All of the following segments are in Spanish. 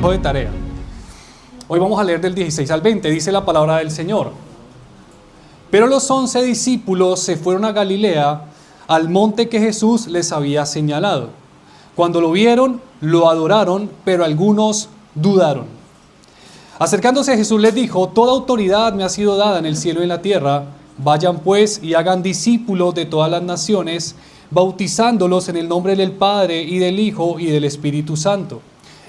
dejó de tarea. Hoy vamos a leer del 16 al 20, dice la palabra del Señor. Pero los 11 discípulos se fueron a Galilea, al monte que Jesús les había señalado. Cuando lo vieron, lo adoraron, pero algunos dudaron. Acercándose a Jesús les dijo: toda autoridad me ha sido dada en el cielo y en la tierra. Vayan pues y hagan discípulos de todas las naciones, bautizándolos en el nombre del Padre y del Hijo y del Espíritu Santo,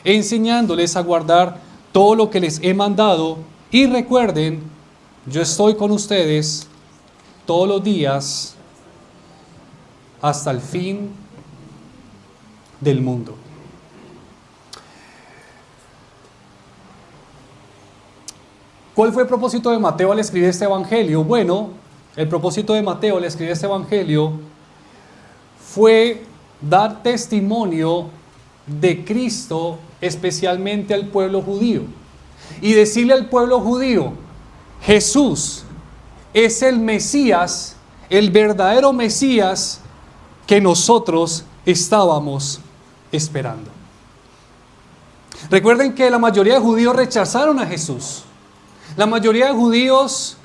enseñándoles a guardar todo lo que les he mandado. Y recuerden, yo estoy con ustedes todos los días hasta el fin del mundo. ¿Cuál fue el propósito de Mateo al escribir este evangelio? Bueno, el propósito de Mateo al escribir este evangelio fue dar testimonio de Cristo, especialmente al pueblo judío, y decirle al pueblo judío: Jesús es el Mesías, el verdadero Mesías que nosotros estábamos esperando. Recuerden que la mayoría de judíos rechazaron a Jesús. La mayoría de judíos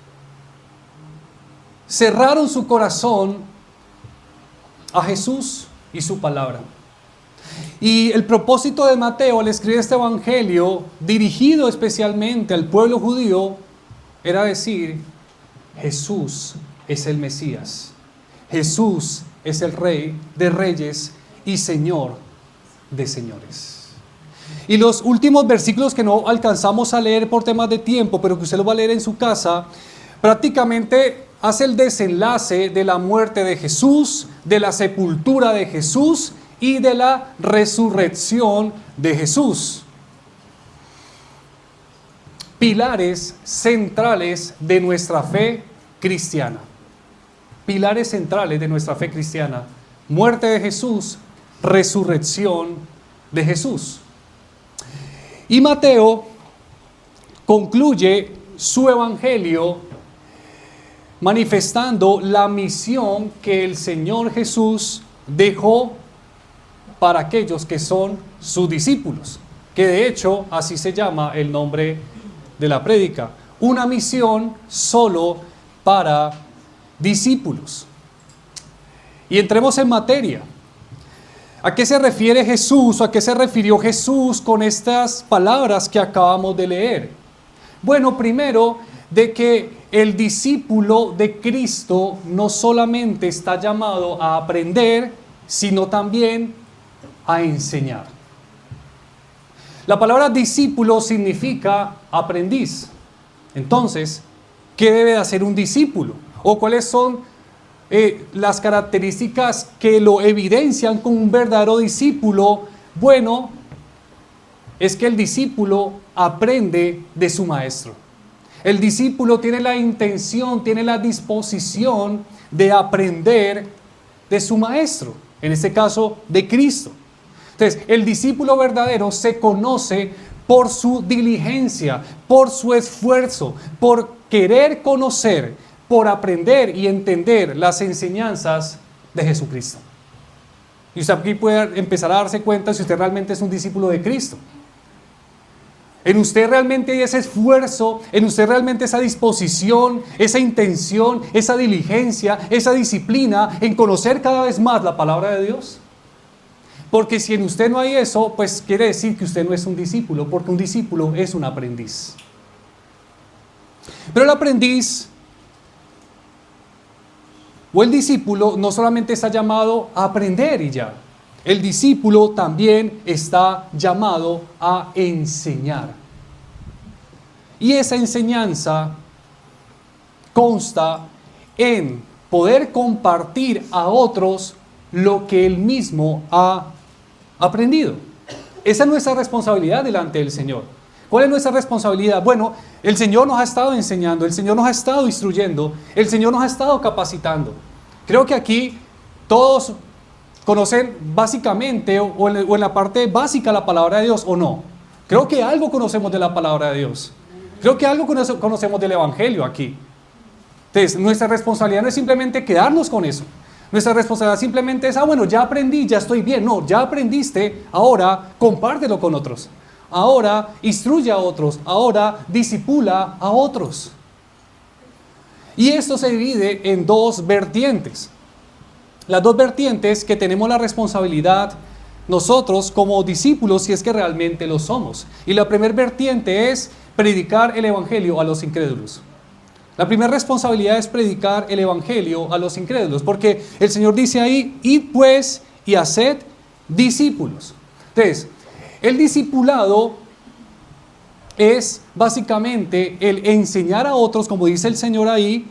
cerraron su corazón a Jesús y su palabra. Y el propósito de Mateo al escribir este evangelio, dirigido especialmente al pueblo judío, era decir: Jesús es el Mesías. Jesús es el Rey de Reyes y Señor de Señores. Y los últimos versículos que no alcanzamos a leer por temas de tiempo, pero que usted los va a leer en su casa, prácticamente hace el desenlace de la muerte de Jesús, de la sepultura de Jesús y de la resurrección de Jesús. Pilares centrales de nuestra fe cristiana. Pilares centrales de nuestra fe cristiana: muerte de Jesús, resurrección de Jesús. Y Mateo concluye su evangelio manifestando la misión que el Señor Jesús dejó para aquellos que son sus discípulos, que de hecho así se llama el nombre de la prédica: una misión solo para discípulos. Y entremos en materia. ¿A qué se refiere Jesús, o a qué se refirió Jesús con estas palabras que acabamos de leer? Bueno, primero, de que el discípulo de Cristo no solamente está llamado a aprender, sino también a enseñar. La palabra discípulo significa aprendiz. Entonces, ¿qué debe de hacer un discípulo? ¿O cuáles son las características que lo evidencian como un verdadero discípulo? Bueno, es que el discípulo aprende de su maestro. El discípulo tiene la intención, tiene la disposición de aprender de su maestro, en este caso de Cristo. Entonces, el discípulo verdadero se conoce por su diligencia, por su esfuerzo, por querer conocer, por aprender y entender las enseñanzas de Jesucristo. Y usted aquí puede empezar a darse cuenta si usted realmente es un discípulo de Cristo. En usted realmente hay ese esfuerzo, en usted realmente esa disposición, esa intención, esa diligencia, esa disciplina en conocer cada vez más la palabra de Dios. Porque si en usted no hay eso, pues quiere decir que usted no es un discípulo, porque un discípulo es un aprendiz. Pero el aprendiz o el discípulo no solamente está llamado a aprender y ya. El discípulo también está llamado a enseñar. Y esa enseñanza consta en poder compartir a otros lo que él mismo ha aprendido. Esa es nuestra responsabilidad delante del Señor. ¿Cuál es nuestra responsabilidad? Bueno, el Señor nos ha estado enseñando, el Señor nos ha estado instruyendo, el Señor nos ha estado capacitando. Creo que aquí todos conocen básicamente o en la parte básica la palabra de Dios, ¿o no? Creo que algo conocemos de la palabra de Dios. Creo que algo conocemos del Evangelio aquí. Entonces, nuestra responsabilidad no es simplemente quedarnos con eso. Nuestra responsabilidad simplemente es, bueno, ya aprendí, ya estoy bien. No, ya aprendiste, ahora compártelo con otros. ahora instruye a otros, ahora discipula a otros. Y esto se divide en dos vertientes. Las dos vertientes que tenemos la responsabilidad nosotros como discípulos, si es que realmente lo somos. Y la primera vertiente es predicar el evangelio a los incrédulos. La primera responsabilidad es predicar el evangelio a los incrédulos, porque el Señor dice ahí, id pues y haced discípulos. Entonces, el discipulado es básicamente el enseñar a otros, como dice el Señor ahí,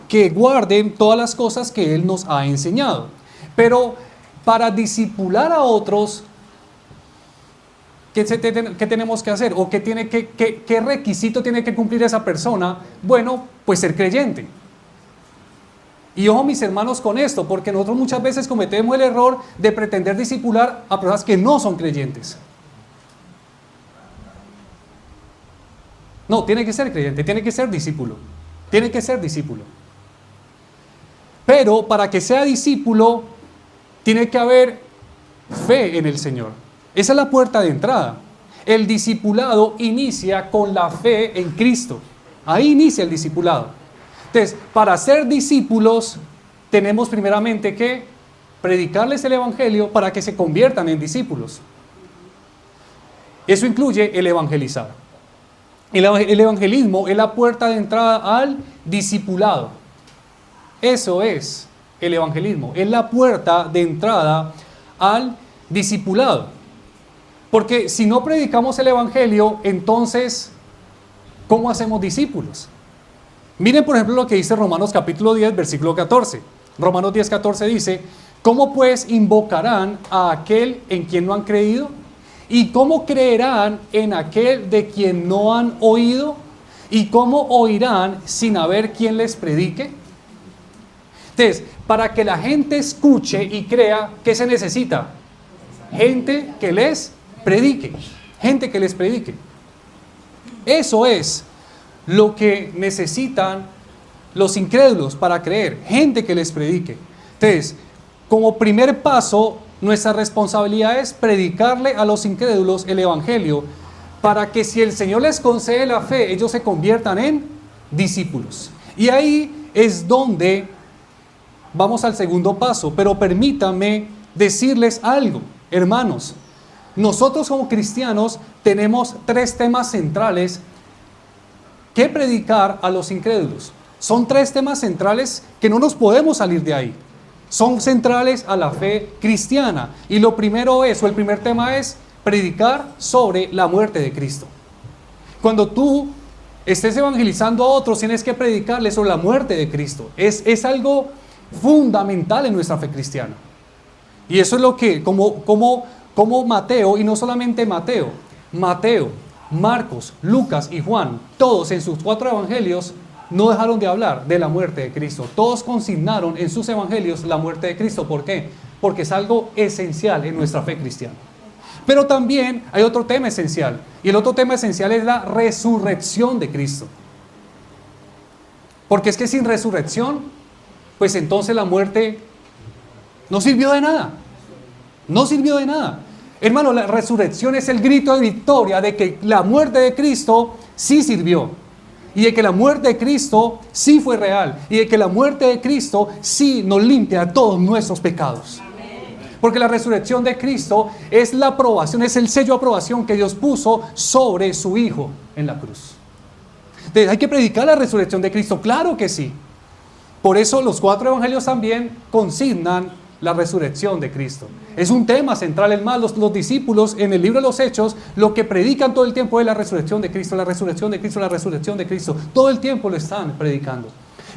que guarden todas las cosas que Él nos ha enseñado. Pero para discipular a otros, ¿qué tenemos que hacer? ¿O qué requisito tiene que cumplir esa persona? Bueno, pues ser creyente. Y ojo, mis hermanos, con esto, porque nosotros muchas veces cometemos el error de pretender discipular a personas que no son creyentes. No, tiene que ser creyente, tiene que ser discípulo. Tiene que ser discípulo. Pero para que sea discípulo, tiene que haber fe en el Señor. Esa es la puerta de entrada. El discipulado inicia con la fe en Cristo. Ahí inicia el discipulado. Entonces, para ser discípulos, tenemos primeramente que predicarles el evangelio para que se conviertan en discípulos. Eso incluye el evangelizar. El evangelismo es la puerta de entrada al discipulado. Eso es el evangelismo. Es la puerta de entrada al discipulado. Porque si no predicamos el evangelio, entonces, ¿cómo hacemos discípulos? Miren, por ejemplo, lo que dice Romanos capítulo 10, versículo 14. Romanos 10, 14 dice, ¿cómo pues invocarán a aquel en quien no han creído? ¿Y cómo creerán en aquel de quien no han oído? ¿Y cómo oirán sin haber quien les predique? Entonces, para que la gente escuche y crea, ¿qué se necesita? Gente que les predique. Gente que les predique. Eso es lo que necesitan los incrédulos para creer. Gente que les predique. Entonces, como primer paso, nuestra responsabilidad es predicarle a los incrédulos el evangelio para que si el Señor les concede la fe, ellos se conviertan en discípulos. Y ahí es donde vamos al segundo paso, pero permítanme decirles algo, hermanos. Nosotros como cristianos tenemos tres temas centrales que predicar a los incrédulos. Son tres temas centrales que no nos podemos salir de ahí. Son centrales a la fe cristiana. Y lo primero es, o el primer tema es, predicar sobre la muerte de Cristo. Cuando tú estés evangelizando a otros, tienes que predicarles sobre la muerte de Cristo. Es algo fundamental en nuestra fe cristiana. Y eso es lo que, como Mateo, y no solamente Mateo, Marcos, Lucas y Juan, todos en sus 4 evangelios no dejaron de hablar de la muerte de Cristo. Todos consignaron en sus evangelios la muerte de Cristo. ¿Por qué? Porque es algo esencial en nuestra fe cristiana. Pero también hay otro tema esencial, y el otro tema esencial es la resurrección de Cristo. Porque es que sin resurrección, pues entonces la muerte no sirvió de nada. No sirvió de nada. Hermano, la resurrección es el grito de victoria de que la muerte de Cristo sí sirvió. Y de que la muerte de Cristo sí fue real. Y de que la muerte de Cristo sí nos limpia todos nuestros pecados. Porque la resurrección de Cristo es la aprobación, es el sello de aprobación que Dios puso sobre su Hijo en la cruz. Entonces, ¿hay que predicar la resurrección de Cristo? Claro que sí. Por eso los 4 evangelios también consignan la resurrección de Cristo. Es un tema central. Es más, los discípulos en el libro de los Hechos lo que predican todo el tiempo es la resurrección de Cristo, la resurrección de Cristo, la resurrección de Cristo. Todo el tiempo lo están predicando.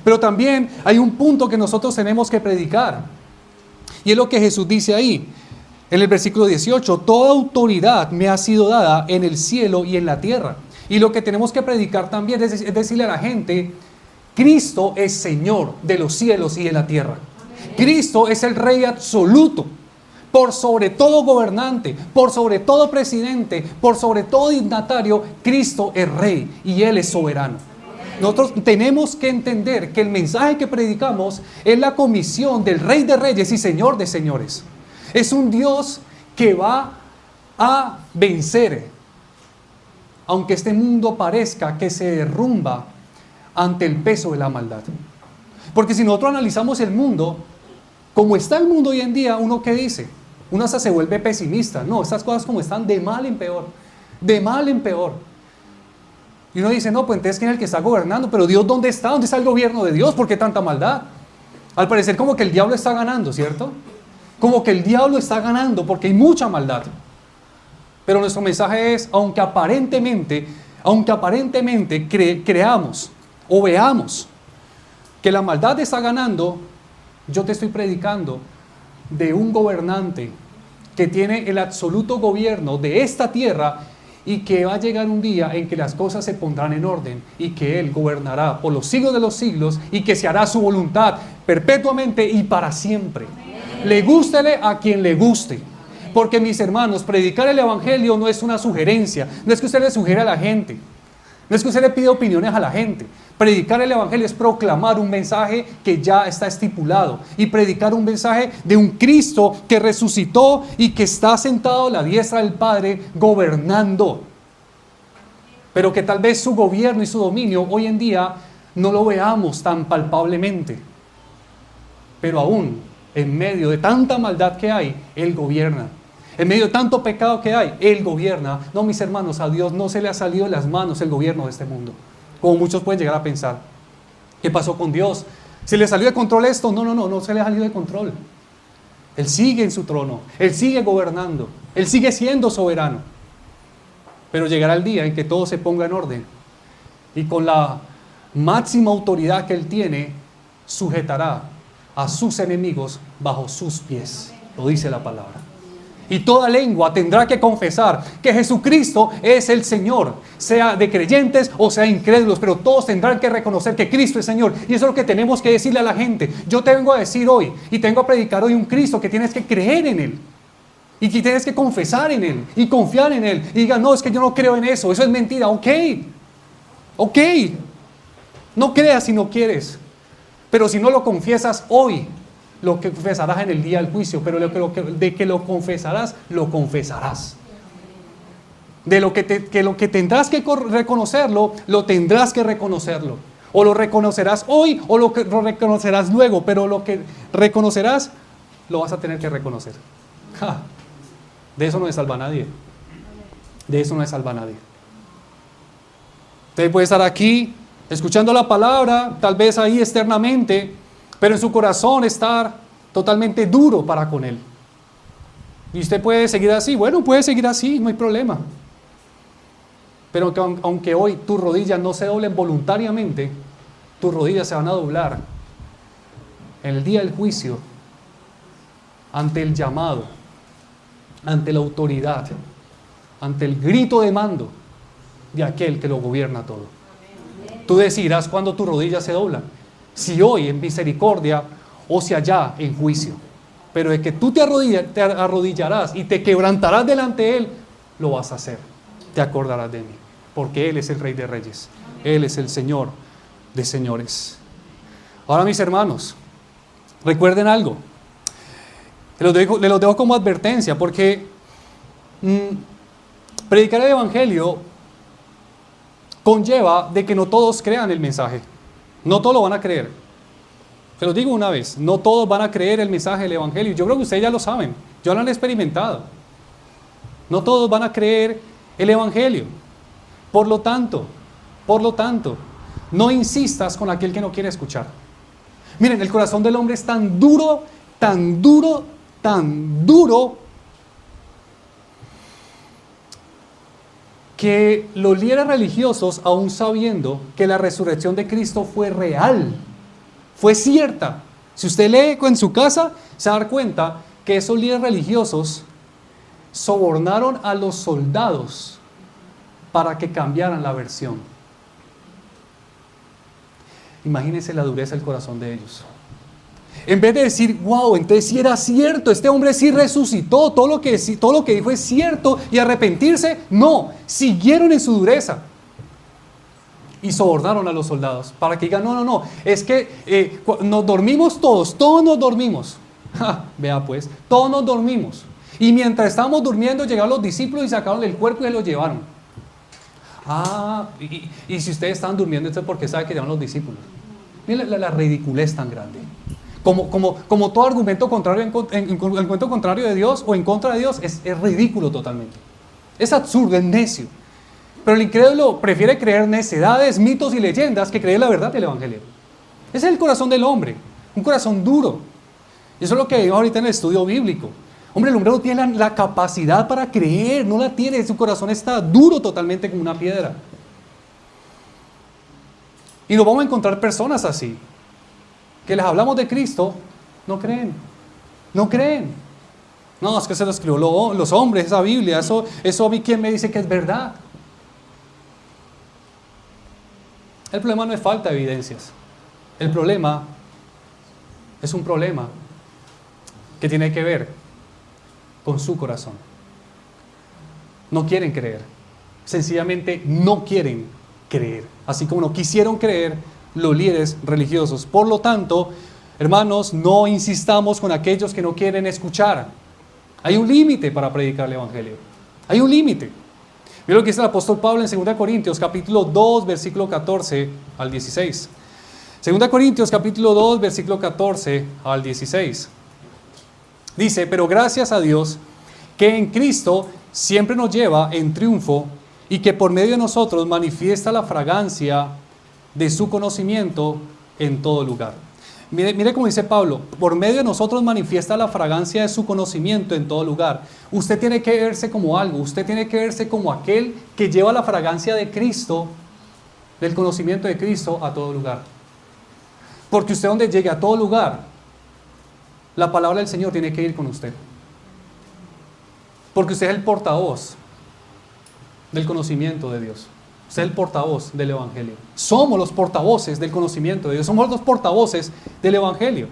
Pero también hay un punto que nosotros tenemos que predicar. Y es lo que Jesús dice ahí, en el versículo 18. Toda autoridad me ha sido dada en el cielo y en la tierra. Y lo que tenemos que predicar también es decirle a la gente, Cristo es Señor de los cielos y de la tierra. Cristo es el Rey absoluto, por sobre todo gobernante, por sobre todo presidente, por sobre todo dignatario. Cristo es Rey y Él es soberano. Nosotros tenemos que entender que el mensaje que predicamos es la comisión del Rey de Reyes y Señor de Señores. Es un Dios que va a vencer aunque este mundo parezca que se derrumba ante el peso de la maldad. Porque si nosotros analizamos el mundo, como está el mundo hoy en día, ¿uno qué dice? Uno hasta se vuelve pesimista. No, estas cosas como están, de mal en peor. De mal en peor. Y uno dice, no, pues entonces ¿quién es el que está gobernando? Pero Dios, ¿dónde está? ¿Dónde está el gobierno de Dios? ¿Por qué tanta maldad? Al parecer como que el diablo está ganando, ¿cierto? Como que el diablo está ganando porque hay mucha maldad. Pero nuestro mensaje es, aunque aparentemente creamos o veamos que la maldad está ganando, yo te estoy predicando de un gobernante que tiene el absoluto gobierno de esta tierra y que va a llegar un día en que las cosas se pondrán en orden y que Él gobernará por los siglos de los siglos y que se hará su voluntad perpetuamente y para siempre. Le gústele a quien le guste. Porque, mis hermanos, predicar el evangelio no es una sugerencia, no es que usted le sugiera a la gente, no es que usted le pida opiniones a la gente. Predicar el evangelio es proclamar un mensaje que ya está estipulado y predicar un mensaje de un Cristo que resucitó y que está sentado a la diestra del Padre gobernando. Pero que tal vez su gobierno y su dominio hoy en día no lo veamos tan palpablemente. Pero aún, en medio de tanta maldad que hay, Él gobierna. En medio de tanto pecado que hay, Él gobierna. No, mis hermanos, a Dios no se le ha salido de las manos el gobierno de este mundo, como muchos pueden llegar a pensar. ¿Qué pasó con Dios? ¿Se le salió de control esto? No se le ha salido de control. Él sigue en su trono, Él sigue gobernando, Él sigue siendo soberano. Pero llegará el día en que todo se ponga en orden y con la máxima autoridad que Él tiene, sujetará a sus enemigos bajo sus pies. Lo dice la palabra. Y toda lengua tendrá que confesar que Jesucristo es el Señor, sea de creyentes o sea incrédulos, pero todos tendrán que reconocer que Cristo es Señor. Y eso es lo que tenemos que decirle a la gente. Yo te vengo a decir hoy y tengo a predicar hoy un Cristo que tienes que creer en Él. Y que tienes que confesar en Él y confiar en Él. Y diga, no, es que yo no creo en eso es mentira. Ok, no creas si no quieres. Pero si no lo confiesas hoy, lo que confesarás en el día del juicio, pero de que lo confesarás, lo confesarás. De lo que tendrás que reconocerlo, lo tendrás que reconocerlo. O lo reconocerás hoy o lo reconocerás luego, pero lo que reconocerás, lo vas a tener que reconocer. ¡Ja! De eso no se salva nadie. De eso no se salva nadie. Usted puede estar aquí escuchando la palabra, tal vez ahí externamente, pero en su corazón estar totalmente duro para con Él. Y usted puede seguir así. Bueno, puede seguir así, no hay problema. Pero aunque hoy tus rodillas no se doblen voluntariamente, tus rodillas se van a doblar en el día del juicio ante el llamado, ante la autoridad, ante el grito de mando de aquel que lo gobierna todo. Tú decidirás cuando tus rodillas se doblan. Si hoy en misericordia o si allá en juicio. Pero de que tú te arrodillarás y te quebrantarás delante de Él, lo vas a hacer. Te acordarás de mí. Porque Él es el Rey de Reyes. Él es el Señor de señores. Ahora, mis hermanos, recuerden algo. Les lo dejo como advertencia, porque predicar el Evangelio conlleva de que no todos crean el mensaje. No todos lo van a creer. Se los digo una vez, no todos van a creer el mensaje del Evangelio. Yo creo que ustedes ya lo saben, ya lo han experimentado. No todos van a creer el Evangelio. Por lo tanto, no insistas con aquel que no quiere escuchar. Miren, el corazón del hombre es tan duro, que los líderes religiosos, aún sabiendo que la resurrección de Cristo fue real, fue cierta. Si usted lee en su casa, se va a dar cuenta que esos líderes religiosos sobornaron a los soldados para que cambiaran la versión. Imagínense la dureza del corazón de ellos. En vez de decir, wow, entonces sí era cierto, este hombre sí resucitó, todo lo que dijo es cierto, y arrepentirse, no, siguieron en su dureza. Y sobornaron a los soldados para que digan, no, es que nos dormimos todos nos dormimos. Vea pues, todos nos dormimos. Y mientras estábamos durmiendo, llegaron los discípulos y sacaron el cuerpo y se lo llevaron. Y si ustedes están durmiendo, esto es porque sabe que llaman los discípulos. Miren la ridiculez tan grande. Como todo argumento contrario argumento contrario de Dios o en contra de Dios es ridículo totalmente. Es absurdo, es necio. Pero el incrédulo prefiere creer necedades, mitos y leyendas que creer la verdad del Evangelio. Ese es el corazón del hombre, un corazón duro. Y eso es lo que vimos ahorita en el estudio bíblico. Hombre, el hombre no tiene la capacidad para creer, no la tiene, su corazón está duro totalmente como una piedra. Y nos vamos a encontrar personas así, que les hablamos de Cristo, no creen. No, es que se lo escribió los hombres, esa Biblia, eso a mí quién me dice que es verdad. El problema no es falta de evidencias. El problema es un problema que tiene que ver con su corazón. No quieren creer. Sencillamente no quieren creer. Así como no quisieron creer los líderes religiosos. Por lo tanto, hermanos, no insistamos con aquellos que no quieren escuchar. Hay un límite para predicar el Evangelio. Hay un límite. Mira lo que dice el apóstol Pablo en 2 Corintios capítulo 2, versículo 14 al 16. 2 Corintios capítulo 2, versículo 14 al 16. Dice, pero gracias a Dios que en Cristo siempre nos lleva en triunfo y que por medio de nosotros manifiesta la fragancia de su conocimiento en todo lugar. Mire cómo dice Pablo, por medio de nosotros manifiesta la fragancia de su conocimiento en todo lugar. Usted tiene que verse como algo, usted tiene que verse como aquel que lleva la fragancia de Cristo, del conocimiento de Cristo a todo lugar. Porque usted donde llegue a todo lugar, la palabra del Señor tiene que ir con usted. Porque usted es el portavoz del conocimiento de Dios. Usted es el portavoz del Evangelio. Somos los portavoces del conocimiento de Dios. Somos los portavoces del Evangelio.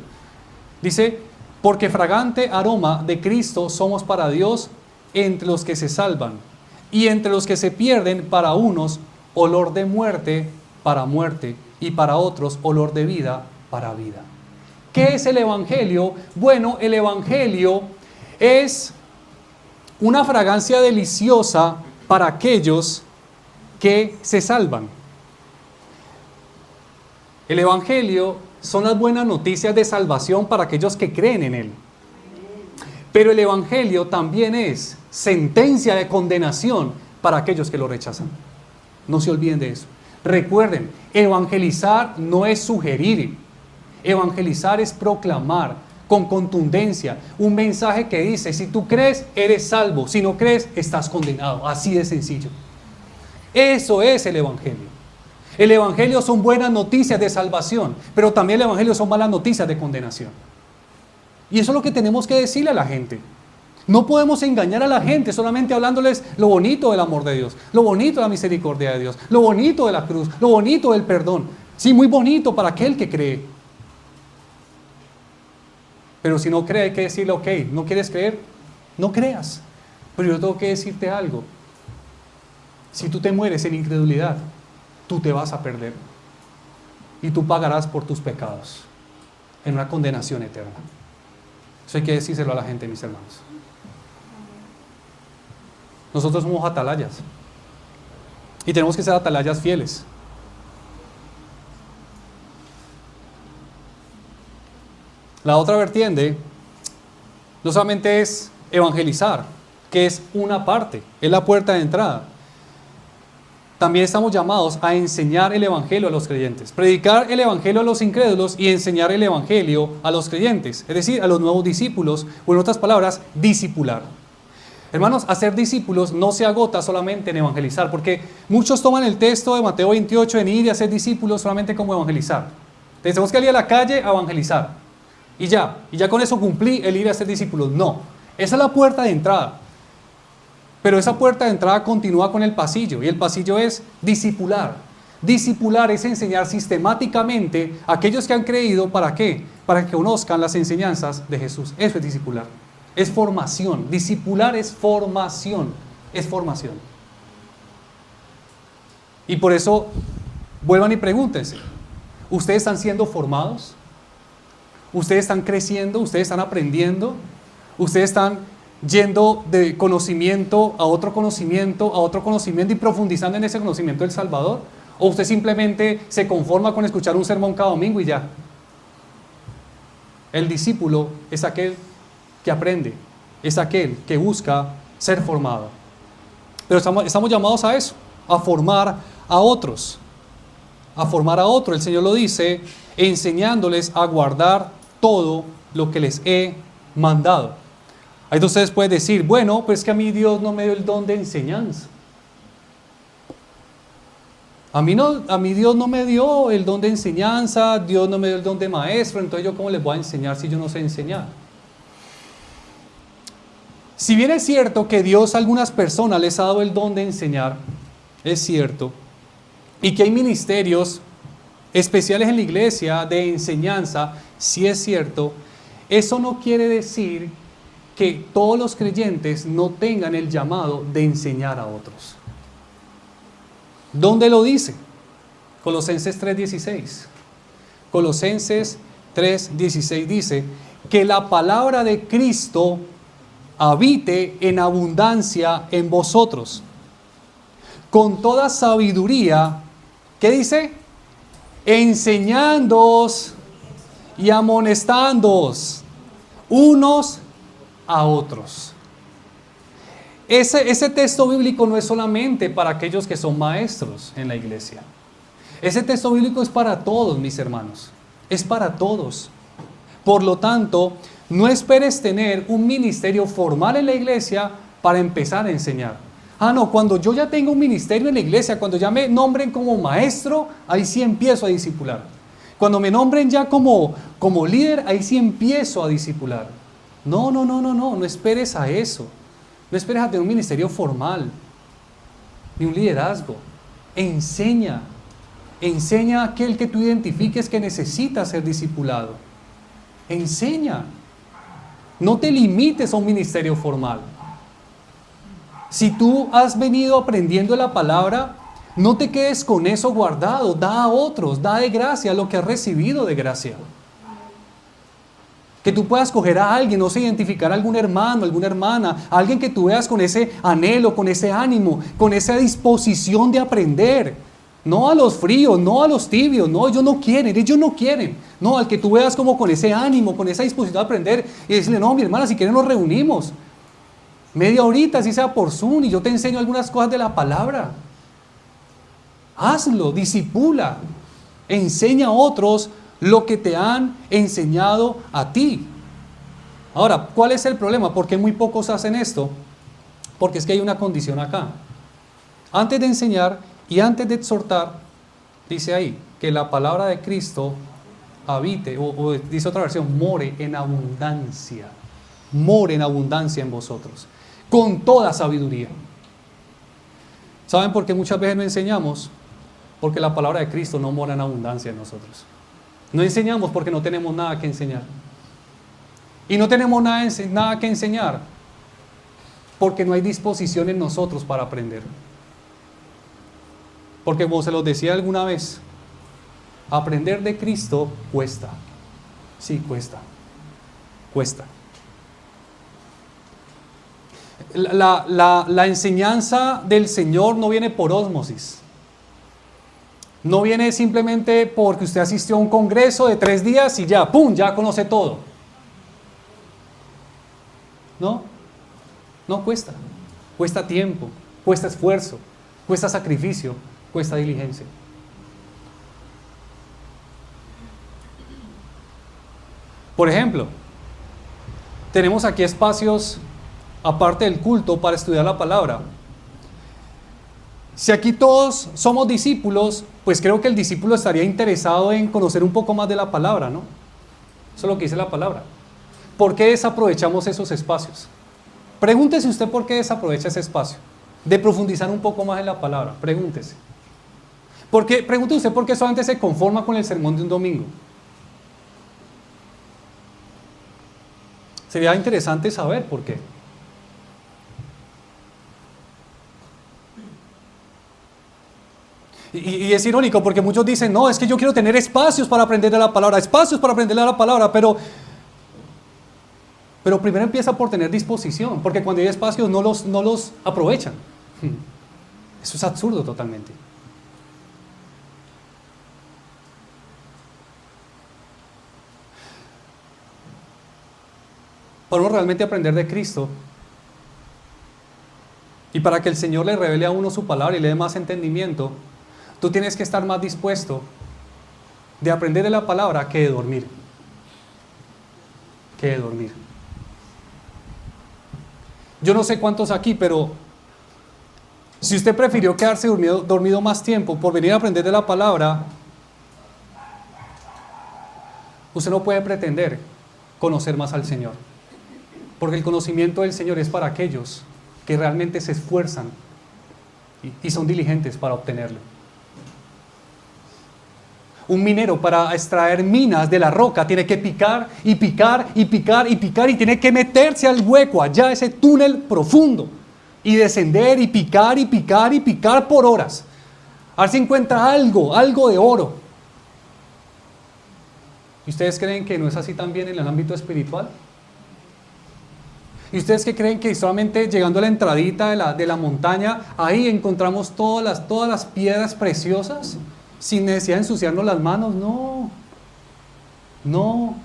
Dice, porque fragante aroma de Cristo somos para Dios entre los que se salvan. Y entre los que se pierden, para unos olor de muerte para muerte. Y para otros olor de vida para vida. ¿Qué es el Evangelio? Bueno, el Evangelio es una fragancia deliciosa para aquellos que se salvan. El Evangelio son las buenas noticias de salvación para aquellos que creen en Él. Pero el Evangelio también es sentencia de condenación para aquellos que lo rechazan. No se olviden de eso. Recuerden, evangelizar no es sugerir. Evangelizar es proclamar con contundencia un mensaje que dice, si tú crees, eres salvo. Si no crees, estás condenado. Así de sencillo. Eso es el Evangelio. El Evangelio son buenas noticias de salvación, pero también el Evangelio son malas noticias de condenación. Y eso es lo que tenemos que decirle a la gente. No podemos engañar a la gente solamente hablándoles lo bonito del amor de Dios, lo bonito de la misericordia de Dios, lo bonito de la cruz, lo bonito del perdón. Sí, muy bonito para aquel que cree. Pero si no cree, hay que decirle, ok, ¿no quieres creer? No creas. Pero yo tengo que decirte algo. Si tú te mueres en incredulidad, tú te vas a perder. Y tú pagarás por tus pecados en una condenación eterna. Eso hay que decírselo a la gente, mis hermanos. Nosotros somos atalayas. Y tenemos que ser atalayas fieles. La otra vertiente no solamente es evangelizar, que es una parte, es la puerta de entrada. También estamos llamados a enseñar el Evangelio a los creyentes. Predicar el Evangelio a los incrédulos y enseñar el Evangelio a los creyentes. Es decir, a los nuevos discípulos, o en otras palabras, discipular. Hermanos, hacer discípulos no se agota solamente en evangelizar, porque muchos toman el texto de Mateo 28 en ir y hacer discípulos solamente como evangelizar. Tenemos que ir a la calle a evangelizar. Y ya con eso cumplí el ir a hacer discípulos. No, esa es la puerta de entrada. Pero esa puerta de entrada continúa con el pasillo, y el pasillo es discipular. Discipular es enseñar sistemáticamente a aquellos que han creído, ¿para qué? Para que conozcan las enseñanzas de Jesús. Eso es discipular. Es formación. Discipular es formación. Es formación. Y por eso, vuelvan y pregúntense, ¿ustedes están siendo formados? ¿Ustedes están creciendo? ¿Ustedes están aprendiendo? ¿Ustedes están yendo de conocimiento a otro conocimiento, a otro conocimiento y profundizando en ese conocimiento del Salvador? ¿O usted simplemente se conforma con escuchar un sermón cada domingo y ya? El discípulo es aquel que aprende, es aquel que busca ser formado. Pero estamos llamados a eso, a formar a otros. A formar a otros. El Señor lo dice, enseñándoles a guardar todo lo que les he mandado. Ahí ustedes pueden decir, bueno, pues que a mí Dios no me dio el don de enseñanza. A mí Dios no me dio el don de enseñanza, Dios no me dio el don de maestro, entonces yo cómo les voy a enseñar si yo no sé enseñar. Si bien es cierto que Dios a algunas personas les ha dado el don de enseñar, es cierto, y que hay ministerios especiales en la iglesia de enseñanza, sí es cierto, eso no quiere decir que todos los creyentes no tengan el llamado de enseñar a otros. ¿Dónde lo dice? Colosenses 3:16. Colosenses 3:16 dice que la palabra de Cristo habite en abundancia en vosotros, con toda sabiduría, ¿qué dice? Enseñándoos y amonestándoos unos a otros. Ese texto bíblico no es solamente para aquellos que son maestros en la iglesia. Ese texto bíblico es para todos, mis hermanos. Es para todos. Por lo tanto, no esperes tener un ministerio formal en la iglesia para empezar a enseñar. No, cuando yo ya tengo un ministerio en la iglesia, cuando ya me nombren como maestro, ahí sí empiezo a discipular. Cuando me nombren ya como líder, ahí sí empiezo a discipular. No esperes a eso. No esperes a tener un ministerio formal, ni un liderazgo. Enseña a aquel que tú identifiques que necesita ser discipulado. Enseña. No te limites a un ministerio formal. Si tú has venido aprendiendo la palabra, no te quedes con eso guardado. Da a otros, da de gracia lo que has recibido de gracia. Que tú puedas coger a alguien, no sé, identificar a algún hermano, alguna hermana, a alguien que tú veas con ese anhelo, con ese ánimo, con esa disposición de aprender. No a los fríos, no a los tibios, no, ellos no quieren. No, al que tú veas como con ese ánimo, con esa disposición de aprender y decirle, no, mi hermana, si quieren nos reunimos. Media horita, así sea por Zoom, y yo te enseño algunas cosas de la palabra. Hazlo, disipula, enseña a otros lo que te han enseñado a ti. Ahora, ¿cuál es el problema? ¿Por qué muy pocos hacen esto? Porque es que hay una condición acá. Antes de enseñar y antes de exhortar, dice ahí, que la palabra de Cristo habite, o dice otra versión, more en abundancia en vosotros, con toda sabiduría. ¿Saben por qué muchas veces no enseñamos? Porque la palabra de Cristo no mora en abundancia en nosotros. No enseñamos porque no tenemos nada que enseñar. Y no tenemos nada que enseñar porque no hay disposición en nosotros para aprender. Porque como se los decía alguna vez, aprender de Cristo cuesta. Sí, cuesta. La enseñanza del Señor no viene por ósmosis. No viene simplemente porque usted asistió a un congreso de 3 días y ya, ¡pum!, ya conoce todo. No cuesta. Cuesta tiempo, cuesta esfuerzo, cuesta sacrificio, cuesta diligencia. Por ejemplo, tenemos aquí espacios, aparte del culto, para estudiar la palabra. Si aquí todos somos discípulos, pues creo que el discípulo estaría interesado en conocer un poco más de la palabra, ¿no? Eso es lo que dice la palabra. ¿Por qué desaprovechamos esos espacios? Pregúntese usted por qué desaprovecha ese espacio de profundizar un poco más en la palabra. Pregúntese. Pregúntese usted por qué solamente se conforma con el sermón de un domingo. Sería interesante saber por qué. Y es irónico porque muchos dicen, no, es que yo quiero tener espacios para aprender de la palabra, pero Pero primero empieza por tener disposición, porque cuando hay espacios no los aprovechan. Eso es absurdo totalmente. Para uno realmente aprender de Cristo y para que el Señor le revele a uno su palabra y le dé más entendimiento, tú tienes que estar más dispuesto de aprender de la palabra que de dormir. Que de dormir. Yo no sé cuántos aquí, pero si usted prefirió quedarse dormido más tiempo por venir a aprender de la palabra, usted no puede pretender conocer más al Señor. Porque el conocimiento del Señor es para aquellos que realmente se esfuerzan y son diligentes para obtenerlo. Un minero para extraer minas de la roca tiene que picar y picar y picar y picar y tiene que meterse al hueco, allá ese túnel profundo y descender y picar y picar y picar por horas. A ver si encuentra algo de oro. ¿Y ustedes creen que no es así también en el ámbito espiritual? ¿Y ustedes qué creen que solamente llegando a la entradita de la montaña, ahí encontramos todas las piedras preciosas? Sin necesidad de ensuciarnos las manos, no. No.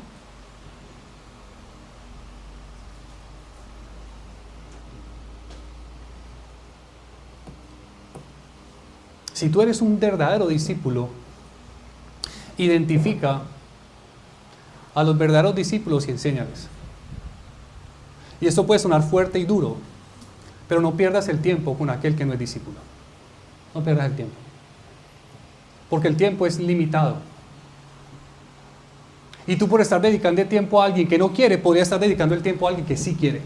Si tú eres un verdadero discípulo, identifica a los verdaderos discípulos y enséñales. Y esto puede sonar fuerte y duro, pero no pierdas el tiempo con aquel que no es discípulo. No pierdas el tiempo. Porque el tiempo es limitado. Y tú por estar dedicando el tiempo a alguien que no quiere, podrías estar dedicando el tiempo a alguien que sí quiere.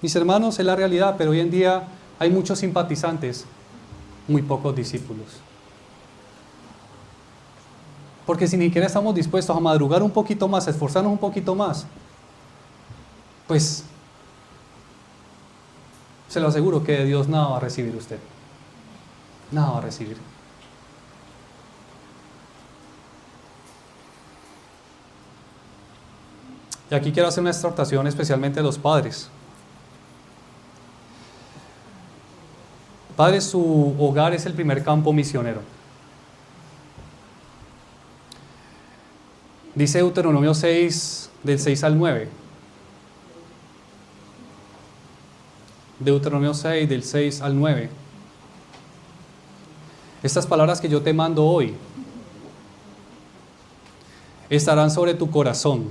Mis hermanos, es la realidad, pero hoy en día hay muchos simpatizantes, muy pocos discípulos. Porque si ni siquiera estamos dispuestos a madrugar un poquito más, a esforzarnos un poquito más, pues se lo aseguro que de Dios nada va a recibir usted. Nada va a recibir. Y aquí quiero hacer una exhortación especialmente a los padres. Padres, su hogar es el primer campo misionero. Dice Deuteronomio 6, del 6 al 9. Deuteronomio 6, del 6 al 9. Estas palabras que yo te mando hoy estarán sobre tu corazón.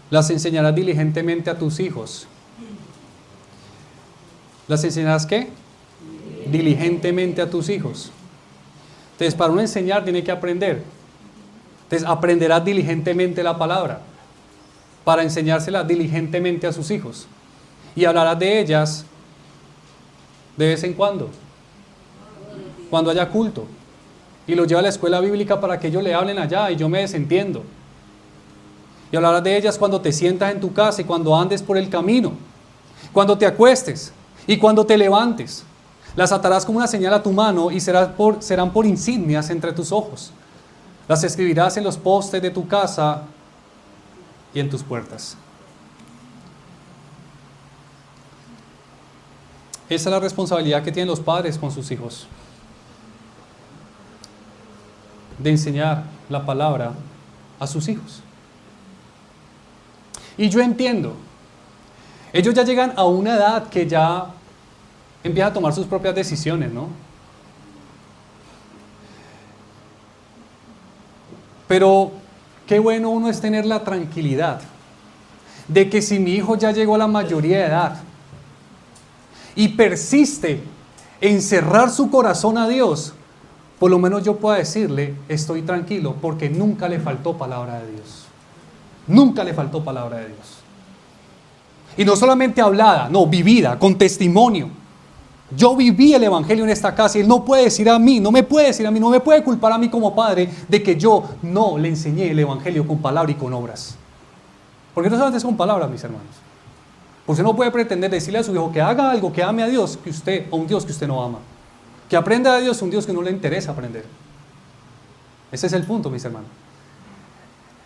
Las enseñarás diligentemente a tus hijos. ¿Las enseñarás qué? Diligentemente a tus hijos. Entonces, para uno enseñar tiene que aprender. Entonces, aprenderás diligentemente la palabra para enseñársela diligentemente a sus hijos. Y hablarás de ellas de vez en cuando haya culto. Y los lleva a la escuela bíblica para que ellos le hablen allá y yo me desentiendo. Y hablarás de ellas cuando te sientas en tu casa y cuando andes por el camino, cuando te acuestes y cuando te levantes. Las atarás como una señal a tu mano y serán por insignias entre tus ojos. Las escribirás en los postes de tu casa y en tus puertas. Esa es la responsabilidad que tienen los padres con sus hijos. De enseñar la palabra a sus hijos. Y yo entiendo, ellos ya llegan a una edad que ya empiezan a tomar sus propias decisiones, ¿no? Pero qué bueno uno es tener la tranquilidad de que si mi hijo ya llegó a la mayoría de edad y persiste en cerrar su corazón a Dios, por lo menos yo pueda decirle, estoy tranquilo, porque nunca le faltó palabra de Dios. Nunca le faltó palabra de Dios. Y no solamente hablada, no, vivida, con testimonio. Yo viví el evangelio en esta casa y él no puede decir a mí, no me puede culpar a mí como padre de que yo no le enseñé el evangelio con palabra y con obras. Porque no solamente es con palabras, mis hermanos. Porque usted no puede pretender decirle a su hijo que haga algo, que ame a Dios, o un Dios que usted no ama. Que aprenda de Dios, un Dios que no le interesa aprender. Ese es el punto, mis hermanos.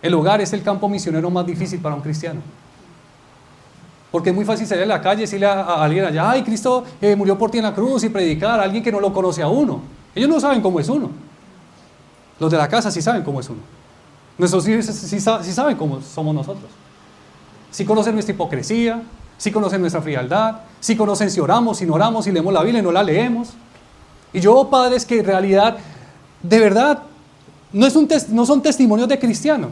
El hogar es el campo misionero más difícil para un cristiano. Porque es muy fácil salir a la calle y decirle a alguien allá, ay, Cristo murió por ti en la cruz, y predicar a alguien que no lo conoce a uno. Ellos no saben cómo es uno. Los de la casa sí saben cómo es uno. Nuestros hijos sí saben cómo somos nosotros. Sí conocen nuestra hipocresía, sí conocen nuestra frialdad, sí conocen si oramos, si no oramos, si leemos la Biblia y no la leemos. Y yo, padres, que en realidad, de verdad, no son testimonios de cristiano.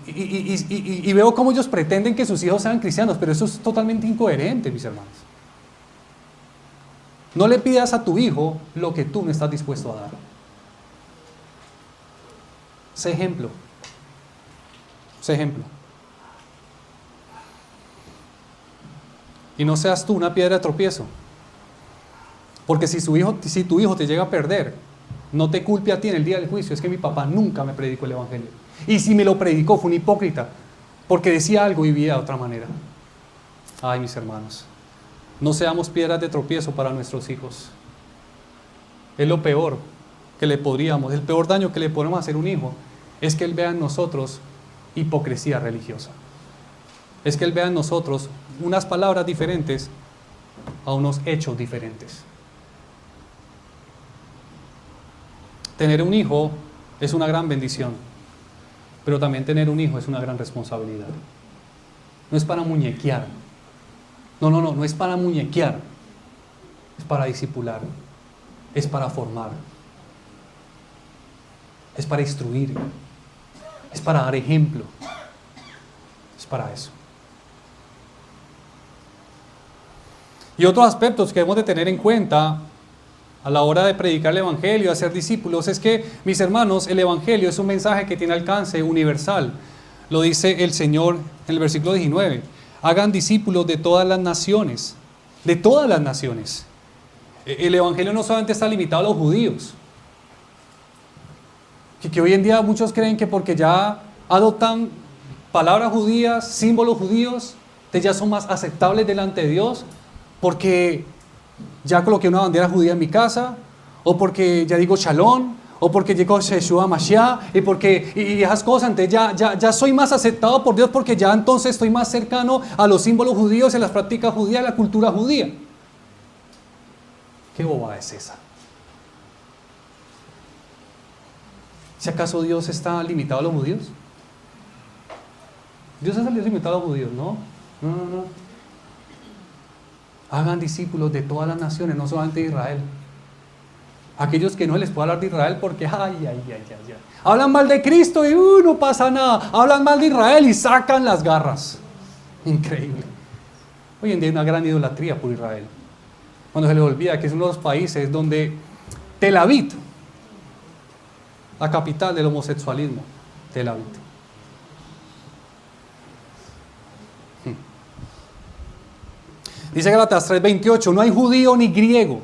Y veo cómo ellos pretenden que sus hijos sean cristianos, pero eso es totalmente incoherente, mis hermanos. No le pidas a tu hijo lo que tú no estás dispuesto a dar. Sé ejemplo. Sé ejemplo. Y no seas tú una piedra de tropiezo. Porque si tu hijo te llega a perder, no te culpe a ti en el día del juicio. Es que mi papá nunca me predicó el evangelio. Y si me lo predicó, fue un hipócrita. Porque decía algo y vivía de otra manera. Ay, mis hermanos. No seamos piedras de tropiezo para nuestros hijos. Es lo peor que le podríamos, el peor daño que le podemos hacer a un hijo, es que él vea en nosotros hipocresía religiosa. Es que él vea en nosotros unas palabras diferentes a unos hechos diferentes. Tener un hijo es una gran bendición, pero también tener un hijo es una gran responsabilidad. No es para muñequear. No es para muñequear. Es para discipular. Es para formar. Es para instruir. Es para dar ejemplo. Es para eso. Y otros aspectos que debemos de tener en cuenta a la hora de predicar el evangelio, hacer discípulos, es que, mis hermanos, el evangelio es un mensaje que tiene alcance universal. Lo dice el Señor en el versículo 19. Hagan discípulos de todas las naciones. De todas las naciones. El evangelio no solamente está limitado a los judíos. Que hoy en día muchos creen que porque ya adoptan palabras judías, símbolos judíos, ya son más aceptables delante de Dios, porque ya coloqué una bandera judía en mi casa, o porque ya digo Shalom, o porque llegó Yeshua Mashiach, y esas cosas, entonces ya soy más aceptado por Dios, porque ya entonces estoy más cercano a los símbolos judíos, a las prácticas judías, a la cultura judía. ¿Qué bobada es esa? ¿Si acaso Dios está limitado a los judíos? Dios está limitado a los judíos, ¿no? No. Hagan discípulos de todas las naciones, no solamente de Israel. Aquellos que no les puedo hablar de Israel porque, ay. Hablan mal de Cristo y no pasa nada. Hablan mal de Israel y sacan las garras. Increíble. Hoy en día hay una gran idolatría por Israel. Cuando se les olvida que es uno de los países donde Tel Aviv, la capital del homosexualismo, Tel Aviv. Dice Gálatas 3:28, no hay judío ni griego,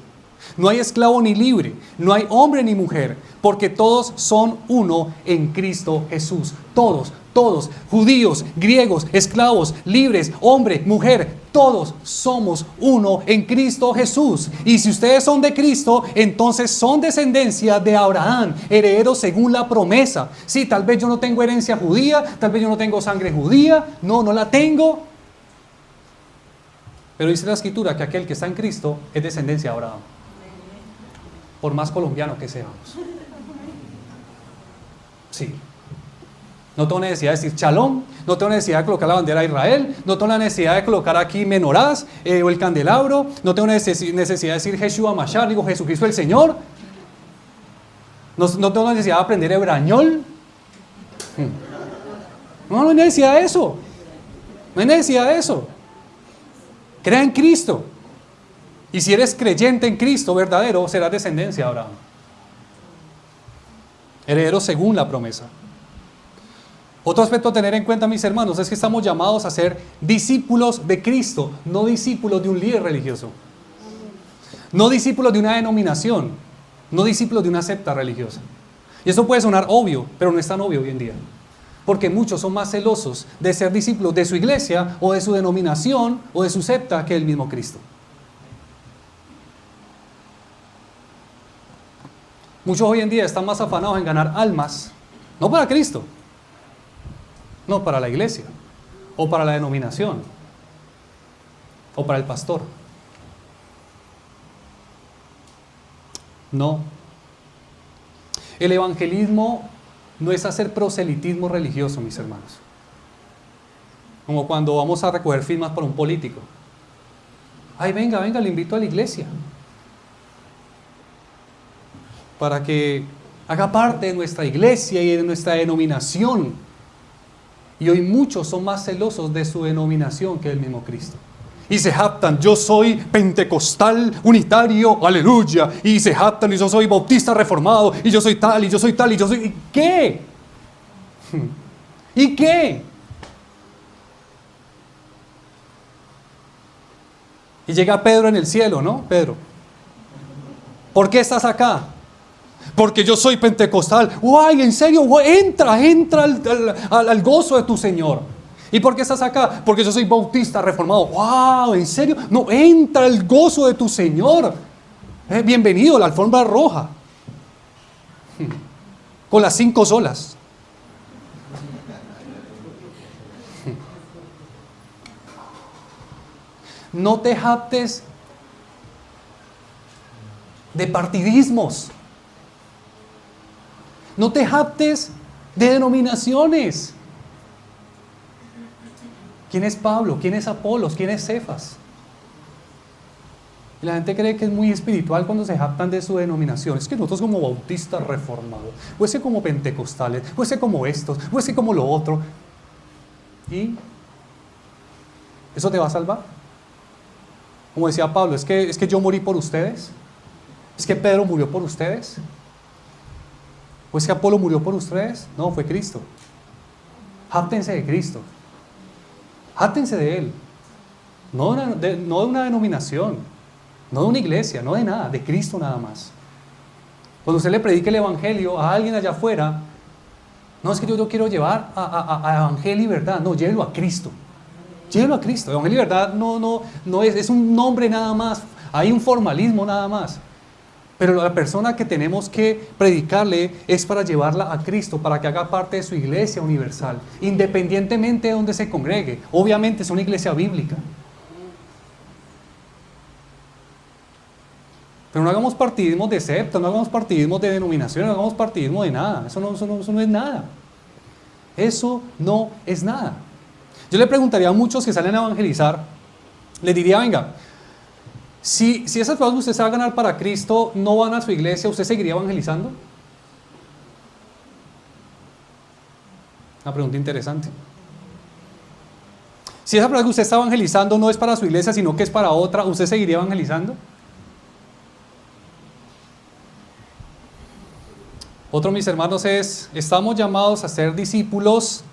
no hay esclavo ni libre, no hay hombre ni mujer, porque todos son uno en Cristo Jesús. Todos, judíos, griegos, esclavos, libres, hombre, mujer, todos somos uno en Cristo Jesús. Y si ustedes son de Cristo, entonces son descendencia de Abraham, herederos según la promesa. Sí, tal vez yo no tengo herencia judía, tal vez yo no tengo sangre judía, no la tengo. Pero dice la Escritura que aquel que está en Cristo es descendencia de Abraham. Por más colombiano que seamos. Sí. No tengo necesidad de decir Shalom, no tengo necesidad de colocar la bandera de Israel, no tengo la necesidad de colocar aquí menorás o el candelabro, no tengo necesidad de decir Yeshua Mashiach, digo Jesucristo el Señor. No tengo necesidad de aprender hebrañol. No hay necesidad de eso. No hay necesidad de eso. Crea en Cristo. Y si eres creyente en Cristo verdadero, serás descendencia de Abraham. Heredero según la promesa. Otro aspecto a tener en cuenta, mis hermanos, es que estamos llamados a ser discípulos de Cristo, no discípulos de un líder religioso. No discípulos de una denominación, no discípulos de una secta religiosa. Y eso puede sonar obvio, pero no es tan obvio hoy en día. Porque muchos son más celosos de ser discípulos de su iglesia o de su denominación o de su secta que el mismo Cristo. Muchos hoy en día están más afanados en ganar almas, no para Cristo, no para la iglesia, o para la denominación, o para el pastor. No. El evangelismo no es hacer proselitismo religioso, mis hermanos. Como cuando vamos a recoger firmas para un político. Ay, venga, le invito a la iglesia. Para que haga parte de nuestra iglesia y de nuestra denominación. Y hoy muchos son más celosos de su denominación que del mismo Cristo. Y se jactan, yo soy pentecostal, unitario, aleluya. Y se jactan, y yo soy bautista reformado, y yo soy tal, y yo soy tal, y yo soy... ¿Y qué? ¿Y qué? Y llega Pedro en el cielo, ¿no? Pedro, ¿por qué estás acá? Porque yo soy pentecostal. ¡Guay! ¿En serio? Entra al gozo de tu Señor. ¿Y por qué estás acá? Porque yo soy bautista reformado. ¡Wow! ¿En serio? No, entra el gozo de tu Señor. Bienvenido a la alfombra roja. Con las 5 solas. No te jactes de partidismos. No te jactes de denominaciones. ¿Quién es Pablo? ¿Quién es Apolos? ¿Quién es Cefas? Y la gente cree que es muy espiritual cuando se jactan de su denominación. Es que nosotros como bautistas reformados, o ese como pentecostales, o ese como estos, o ese como lo otro. ¿Y eso te va a salvar? Como decía Pablo, es que yo morí por ustedes. Es que Pedro murió por ustedes. ¿O es que Apolo murió por ustedes? No, fue Cristo. Jáctense de Cristo. Jáctense de Él. No de una denominación, no de una iglesia, no de nada, de Cristo nada más. Cuando usted le predique el Evangelio a alguien allá afuera, no es que yo quiero llevar a Evangelio y verdad, no, llévelo a Cristo. Llévelo a Cristo. Evangelio y verdad no es un nombre nada más, hay un formalismo nada más. Pero la persona que tenemos que predicarle es para llevarla a Cristo, para que haga parte de su iglesia universal, independientemente de donde se congregue. Obviamente es una iglesia bíblica. Pero no hagamos partidismo de secta, no hagamos partidismo de denominación, no hagamos partidismo de nada. Eso no es nada. Eso no es nada. Yo le preguntaría a muchos que salen a evangelizar, les diría, venga, si esas cosas que usted se va a ganar para Cristo no van a su iglesia, ¿usted seguiría evangelizando? Una pregunta interesante. Si esa persona que usted está evangelizando no es para su iglesia, sino que es para otra, ¿usted seguiría evangelizando? Otro, mis hermanos, estamos llamados a ser discípulos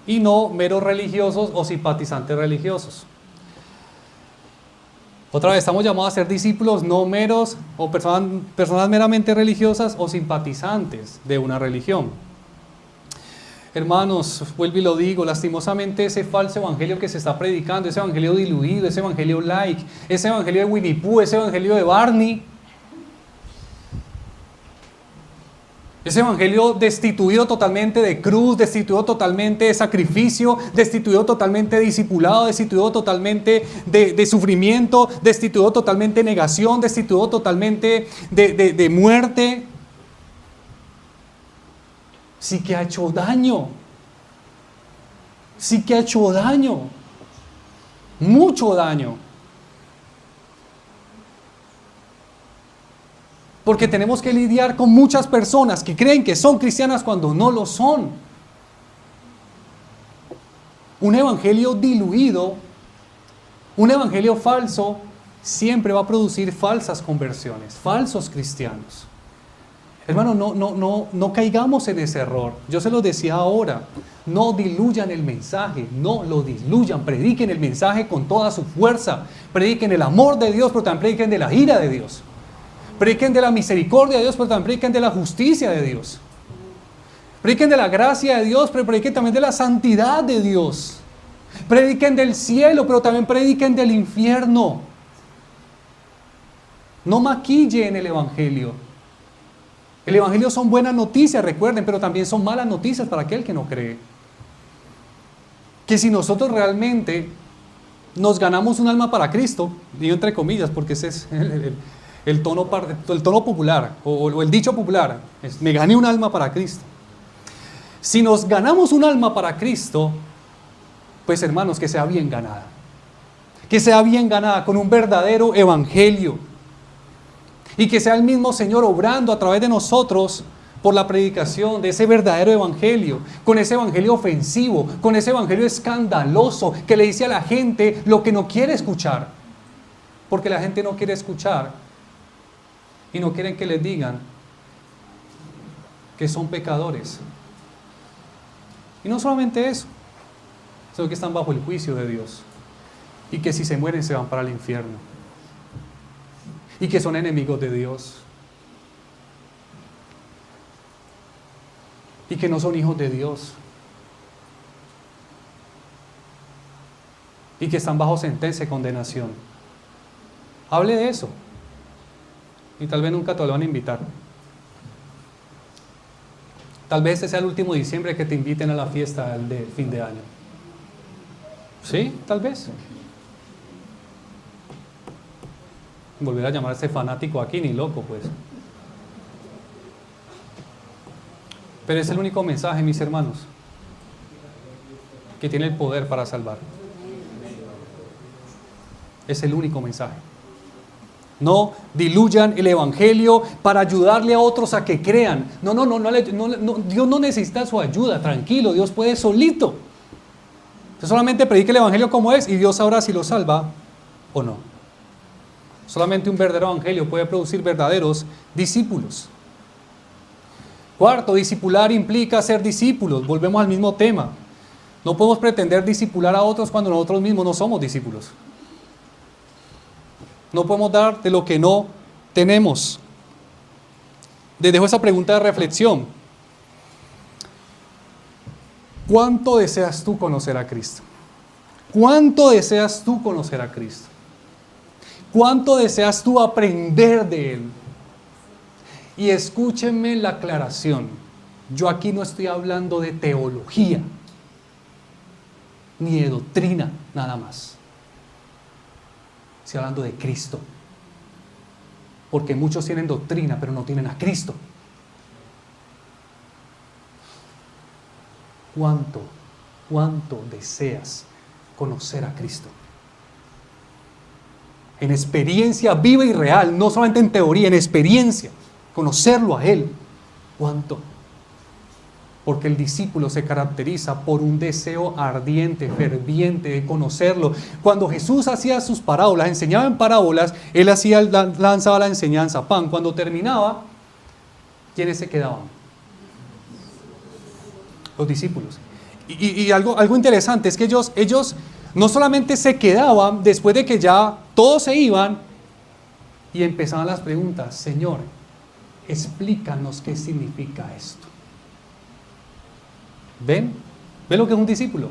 y no meros religiosos o simpatizantes religiosos. Otra vez, estamos llamados a ser discípulos, no meros o personas meramente religiosas o simpatizantes de una religión. Hermanos, vuelvo y lo digo, lastimosamente ese falso evangelio que se está predicando, ese evangelio diluido, ese evangelio light, ese evangelio de Winnie Pooh, ese evangelio de Barney, ese evangelio destituido totalmente de cruz, destituido totalmente de sacrificio, destituido totalmente de discipulado, destituido totalmente de sufrimiento, destituido totalmente de negación, destituido totalmente de muerte. Sí que ha hecho daño. Sí que ha hecho daño. Mucho daño. Porque tenemos que lidiar con muchas personas que creen que son cristianas cuando no lo son. Un evangelio diluido, un evangelio falso, siempre va a producir falsas conversiones, falsos cristianos. Hermano, no caigamos en ese error. Yo se lo decía ahora, no diluyan el mensaje, no lo diluyan, prediquen el mensaje con toda su fuerza, prediquen el amor de Dios, pero también prediquen de la ira de Dios. Prediquen de la misericordia de Dios, pero también prediquen de la justicia de Dios. Prediquen de la gracia de Dios, pero prediquen también de la santidad de Dios. Prediquen del cielo, pero también prediquen del infierno. No maquillen el evangelio. El Evangelio son buenas noticias, recuerden, pero también son malas noticias para aquel que no cree. Que si nosotros realmente nos ganamos un alma para Cristo, digo entre comillas, porque ese es el tono popular, o el dicho popular, es, me gané un alma para Cristo. Si nos ganamos un alma para Cristo, pues hermanos, que sea bien ganada. Que sea bien ganada con un verdadero evangelio. Y que sea el mismo Señor obrando a través de nosotros por la predicación de ese verdadero evangelio, con ese evangelio ofensivo, con ese evangelio escandaloso que le dice a la gente lo que no quiere escuchar. Porque la gente no quiere escuchar y no quieren que les digan que son pecadores. Y no solamente eso, sino que están bajo el juicio de Dios y que si se mueren se van para el infierno y que son enemigos de Dios y que no son hijos de Dios y que están bajo sentencia y condenación. Hable de eso y tal vez nunca te lo van a invitar. Tal vez ese sea el último diciembre que te inviten a la fiesta de fin de año. ¿Sí? Tal vez. Volver a llamarse fanático aquí, ni loco, pues. Pero es el único mensaje, mis hermanos, que tiene el poder para salvar. Es el único mensaje. No diluyan el evangelio para ayudarle a otros a que crean. No, Dios no necesita su ayuda, tranquilo, Dios puede solito. Usted solamente predique el evangelio como es y Dios sabrá si lo salva o no. Solamente un verdadero evangelio puede producir verdaderos discípulos. Cuarto, discipular implica ser discípulos. Volvemos al mismo tema. No podemos pretender discipular a otros cuando nosotros mismos no somos discípulos. No podemos dar de lo que no tenemos. Les dejo esa pregunta de reflexión. ¿Cuánto deseas tú conocer a Cristo? ¿Cuánto deseas tú conocer a Cristo? ¿Cuánto deseas tú aprender de Él? Y escúchenme la aclaración. Yo aquí no estoy hablando de teología, ni de doctrina, nada más. Estoy hablando de Cristo. Porque muchos tienen doctrina, pero no tienen a Cristo. ¿Cuánto deseas conocer a Cristo? En experiencia viva y real, no solamente en teoría, en experiencia. Conocerlo a Él. ¿Cuánto? Porque el discípulo se caracteriza por un deseo ardiente, ferviente de conocerlo. Cuando Jesús hacía sus parábolas, enseñaba en parábolas, Él lanzaba la enseñanza, pan. Cuando terminaba, ¿quiénes se quedaban? Los discípulos. Y algo interesante es que ellos no solamente se quedaban después de que ya todos se iban y empezaban las preguntas. Señor, explícanos qué significa esto. ¿Ven? ¿Ven lo que es un discípulo?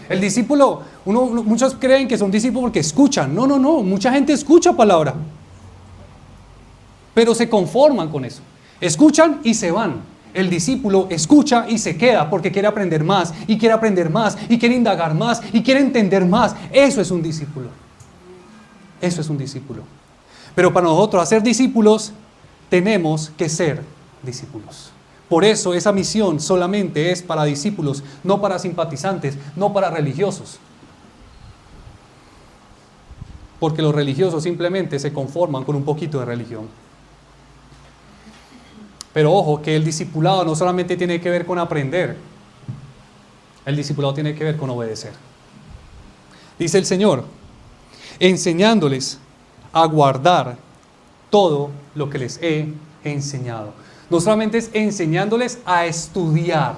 El discípulo, muchos creen que son discípulos porque escuchan. No, mucha gente escucha palabra, pero se conforman con eso. Escuchan y se van. El discípulo escucha y se queda porque quiere aprender más, y quiere aprender más, y quiere indagar más, y quiere entender más. Eso es un discípulo. Eso es un discípulo. Pero para nosotros hacer discípulos, tenemos que ser discípulos. Por eso esa misión solamente es para discípulos, no para simpatizantes, no para religiosos. Porque los religiosos simplemente se conforman con un poquito de religión. Pero ojo, que el discipulado no solamente tiene que ver con aprender. El discipulado tiene que ver con obedecer. Dice el Señor, enseñándoles a guardar todo lo que les he enseñado. No solamente es enseñándoles a estudiar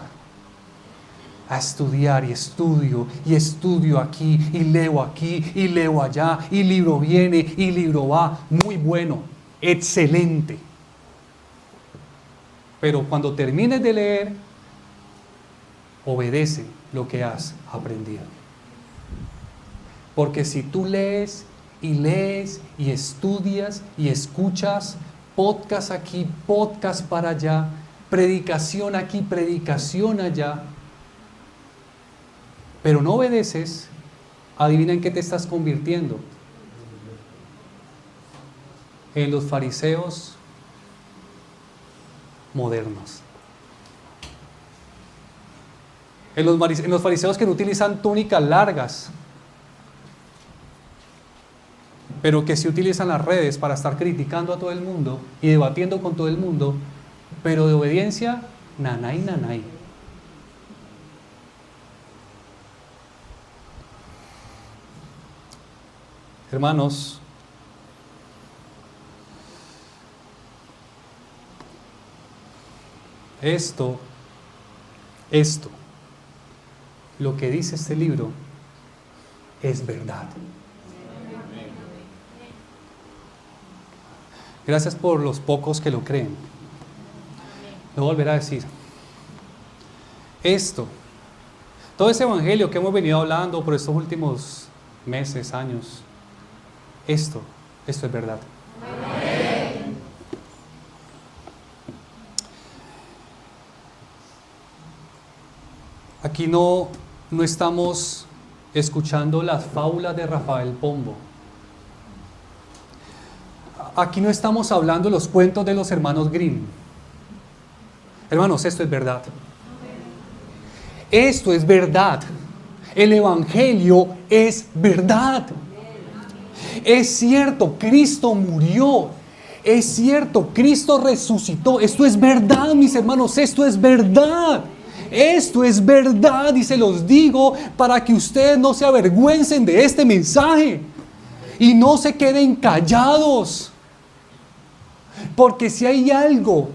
y estudio aquí, y leo allá, y libro viene, y libro va. Muy bueno, excelente. Pero cuando termines de leer, obedece lo que has aprendido. Porque si tú lees y estudias y escuchas, podcast aquí, podcast para allá, predicación aquí, predicación allá, pero no obedeces, adivina en qué te estás convirtiendo. En los fariseos modernos. En los fariseos que no utilizan túnicas largas, pero que sí utilizan las redes para estar criticando a todo el mundo y debatiendo con todo el mundo, pero de obediencia, nanay, nanay. Hermanos, esto, lo que dice este libro, es verdad. Gracias por los pocos que lo creen. Lo volveré a decir. Todo ese evangelio que hemos venido hablando por estos últimos meses, años, esto es verdad. Amén. Aquí no estamos escuchando las fábulas de Rafael Pombo. Aquí no estamos hablando de los cuentos de los hermanos Grimm. Hermanos, esto es verdad. Esto es verdad. El evangelio es verdad. Es cierto, Cristo murió. Es cierto, Cristo resucitó. Esto es verdad, mis hermanos, esto es verdad. Esto es verdad y se los digo para que ustedes no se avergüencen de este mensaje y no se queden callados. Porque si hay algo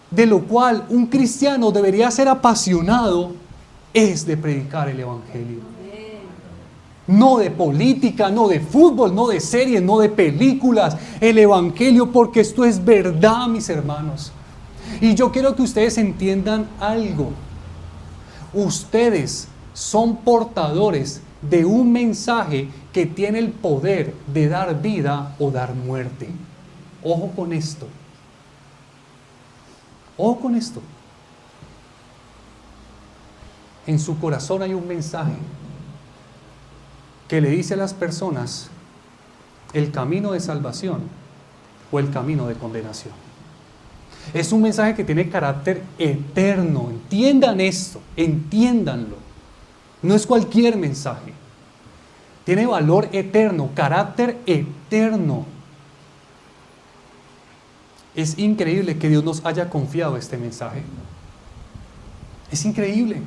de lo cual un cristiano debería ser apasionado, es de predicar el evangelio. No de política, no de fútbol, no de series, no de películas. El evangelio, porque esto es verdad, mis hermanos. Y yo quiero que ustedes entiendan algo. Ustedes son portadores de un mensaje que tiene el poder de dar vida o dar muerte. Ojo con esto. Ojo con esto. En su corazón hay un mensaje que le dice a las personas el camino de salvación o el camino de condenación. Es un mensaje que tiene carácter eterno. Entiendan esto, entiéndanlo. No es cualquier mensaje. Tiene valor eterno, carácter eterno. Es increíble que Dios nos haya confiado este mensaje. Es increíble.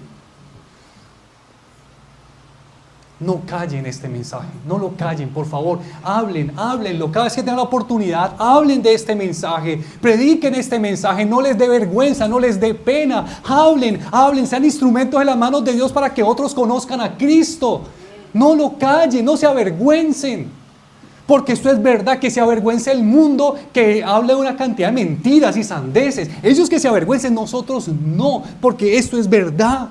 No callen este mensaje, no lo callen, por favor. Háblenlo. Cada vez que tengan la oportunidad, hablen de este mensaje. Prediquen este mensaje, no les dé vergüenza, no les dé pena. Hablen, sean instrumentos en las manos de Dios para que otros conozcan a Cristo. No lo callen, no se avergüencen. Porque esto es verdad, que se avergüence el mundo que habla de una cantidad de mentiras y sandeces. Ellos que se avergüencen, nosotros no, porque esto es verdad.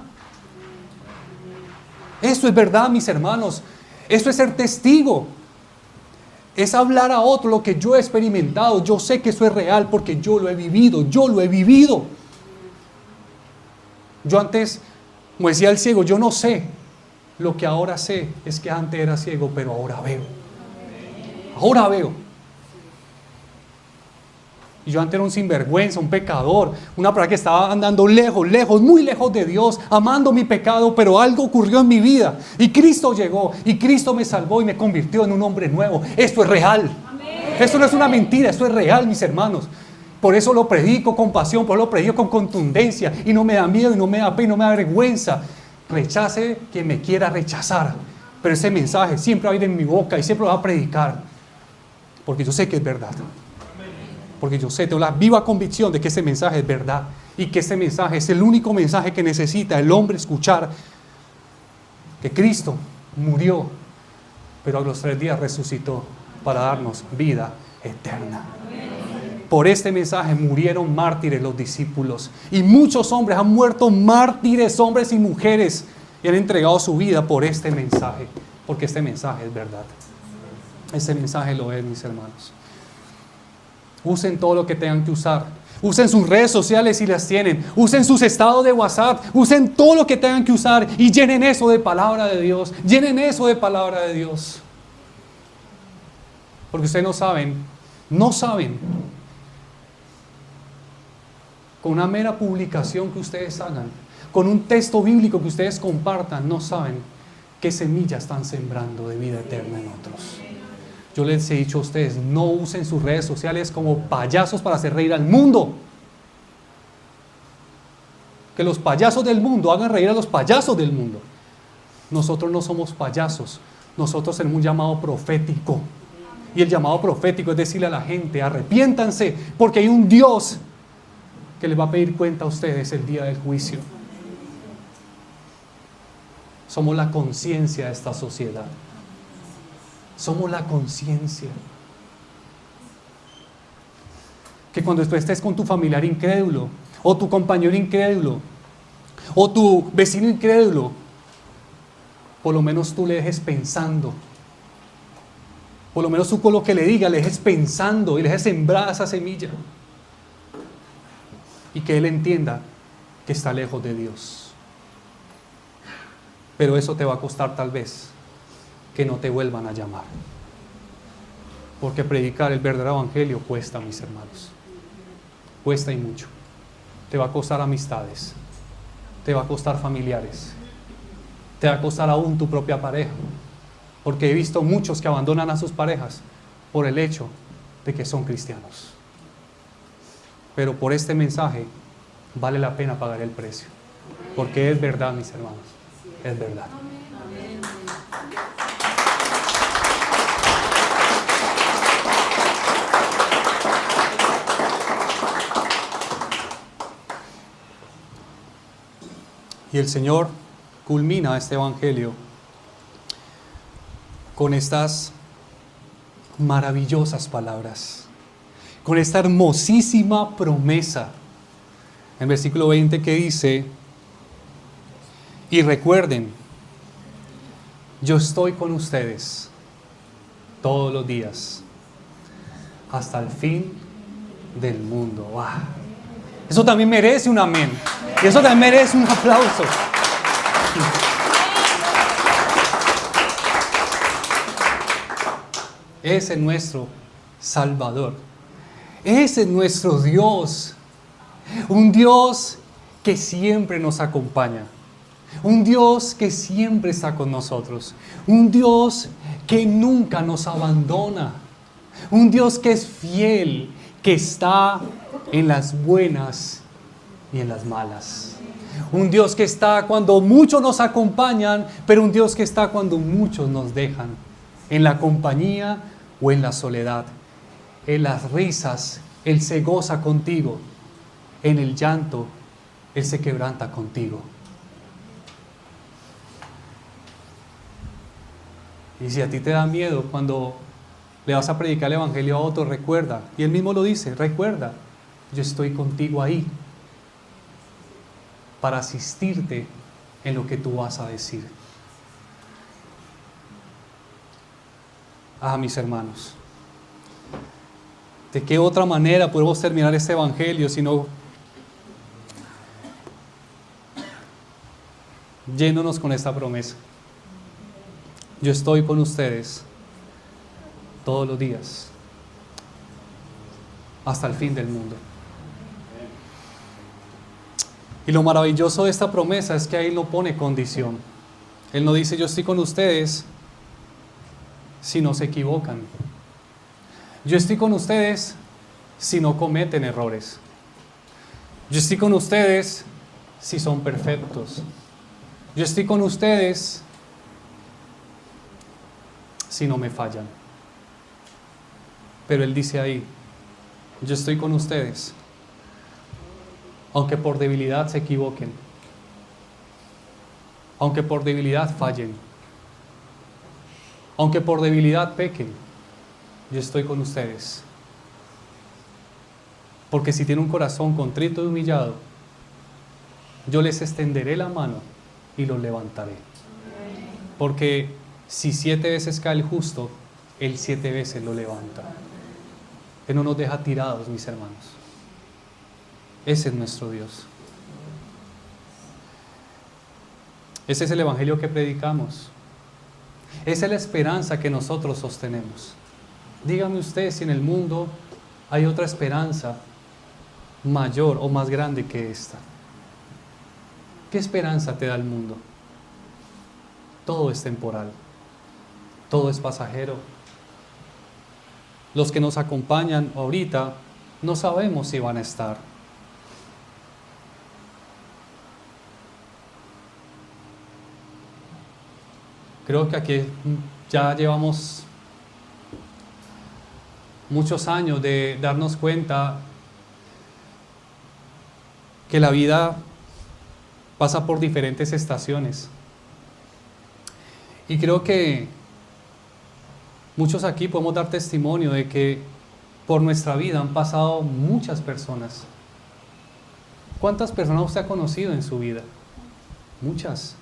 Esto es verdad, mis hermanos. Esto es ser testigo. Es hablar a otro lo que yo he experimentado. Yo sé que eso es real porque yo lo he vivido. Yo antes, como decía el ciego, yo no sé. Lo que ahora sé es que antes era ciego, pero ahora veo. Ahora veo. Y yo antes era un sinvergüenza, un pecador, una persona que estaba andando lejos, muy lejos de Dios, amando mi pecado, pero algo ocurrió en mi vida. Y Cristo llegó, y Cristo me salvó y me convirtió en un hombre nuevo. Esto es real. Amén. Esto no es una mentira, esto es real, mis hermanos. Por eso lo predico con pasión, por eso lo predico con contundencia. Y no me da miedo, y no me da pena, y no me da vergüenza. Rechace quien me quiera rechazar. Pero ese mensaje siempre va a ir en mi boca y siempre lo va a predicar. Porque yo sé que es verdad. Porque yo sé, tengo la viva convicción de que ese mensaje es verdad. Y que ese mensaje es el único mensaje que necesita el hombre escuchar. Que Cristo murió, pero a los 3 días resucitó para darnos vida eterna. Por este mensaje murieron mártires los discípulos. Y muchos hombres han muerto mártires, hombres y mujeres. Y han entregado su vida por este mensaje. Porque este mensaje es verdad. Este mensaje lo es, mis hermanos. Usen todo lo que tengan que usar. Usen sus redes sociales si las tienen. Usen sus estados de WhatsApp. Usen todo lo que tengan que usar y llenen eso de palabra de Dios. Llenen eso de palabra de Dios. Porque ustedes no saben, con una mera publicación que ustedes hagan, con un texto bíblico que ustedes compartan, no saben qué semillas están sembrando de vida eterna en otros. Yo les he dicho a ustedes, no usen sus redes sociales como payasos para hacer reír al mundo. Que los payasos del mundo hagan reír a los payasos del mundo. Nosotros no somos payasos, nosotros tenemos un llamado profético. Y el llamado profético es decirle a la gente, arrepiéntanse, porque hay un Dios que les va a pedir cuenta a ustedes el día del juicio. Somos la conciencia de esta sociedad. Somos la conciencia. Que cuando tú estés con tu familiar incrédulo, o tu compañero incrédulo, o tu vecino incrédulo, por lo menos tú le dejes pensando. Por lo menos tú con lo que le diga, le dejes pensando y le dejes sembrar esa semilla. Y que él entienda que está lejos de Dios. Pero eso te va a costar tal vez que no te vuelvan a llamar. Porque predicar el verdadero evangelio cuesta, mis hermanos. Cuesta y mucho. Te va a costar amistades. Te va a costar familiares. Te va a costar aún tu propia pareja. Porque he visto muchos que abandonan a sus parejas por el hecho de que son cristianos. Pero por este mensaje vale la pena pagar el precio. Porque es verdad, mis hermanos. Es verdad. Y el Señor culmina este evangelio con estas maravillosas palabras, con esta hermosísima promesa. En el versículo 20 que dice, y recuerden, yo estoy con ustedes todos los días, hasta el fin del mundo. ¡Wow! Eso también merece un amén. Y eso también merece un aplauso. Ese es nuestro Salvador. Ese es nuestro Dios. Un Dios que siempre nos acompaña. Un Dios que siempre está con nosotros. Un Dios que nunca nos abandona. Un Dios que es fiel, que está en las buenas y en las malas. Un Dios que está cuando muchos nos acompañan, pero un Dios que está cuando muchos nos dejan. En la compañía o en la soledad. En las risas, Él se goza contigo. En el llanto, Él se quebranta contigo. Y si a ti te da miedo cuando le vas a predicar el evangelio a otro, recuerda, y Él mismo lo dice, recuerda, yo estoy contigo ahí para asistirte en lo que tú vas a decir. Mis hermanos, ¿de qué otra manera podemos terminar este evangelio sino yéndonos con esta promesa? Yo estoy con ustedes todos los días hasta el fin del mundo. Y lo maravilloso de esta promesa es que ahí no pone condición. Él no dice yo estoy con ustedes si no se equivocan. Yo estoy con ustedes si no cometen errores. Yo estoy con ustedes si son perfectos. Yo estoy con ustedes si no me fallan. Pero Él dice ahí, yo estoy con ustedes, aunque por debilidad se equivoquen, aunque por debilidad fallen, aunque por debilidad pequen, yo estoy con ustedes. Porque si tiene un corazón contrito y humillado, yo les extenderé la mano y los levantaré. Porque si 7 veces cae el justo, Él 7 veces lo levanta. Él no nos deja tirados, mis hermanos. Ese es nuestro Dios. Ese es el evangelio que predicamos. Esa es la esperanza que nosotros sostenemos. Dígame usted si en el mundo hay otra esperanza mayor o más grande que esta. ¿Qué esperanza te da el mundo? Todo es temporal, todo es pasajero. Los que nos acompañan ahorita no sabemos si van a estar. Creo que aquí ya llevamos muchos años de darnos cuenta que la vida pasa por diferentes estaciones. Y creo que muchos aquí podemos dar testimonio de que por nuestra vida han pasado muchas personas. ¿Cuántas personas usted ha conocido en su vida? Muchas.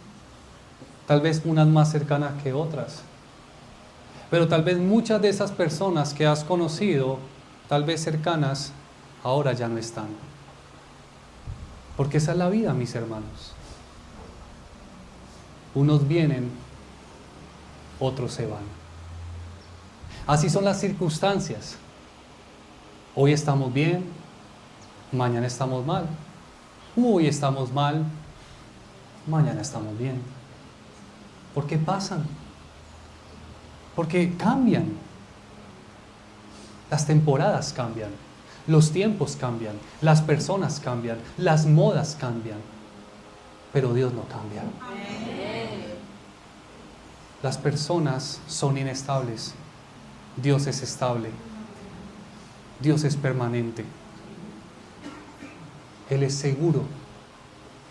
Tal vez unas más cercanas que otras. Pero tal vez muchas de esas personas que has conocido, tal vez cercanas, ahora ya no están. Porque esa es la vida, mis hermanos. Unos vienen, otros se van. Así son las circunstancias. Hoy estamos bien, mañana estamos mal. Hoy estamos mal, mañana estamos bien. ¿Por qué pasan? Porque cambian. Las temporadas cambian, los tiempos cambian, las personas cambian, las modas cambian. Pero Dios no cambia. Las personas son inestables. Dios es estable. Dios es permanente. Él es seguro.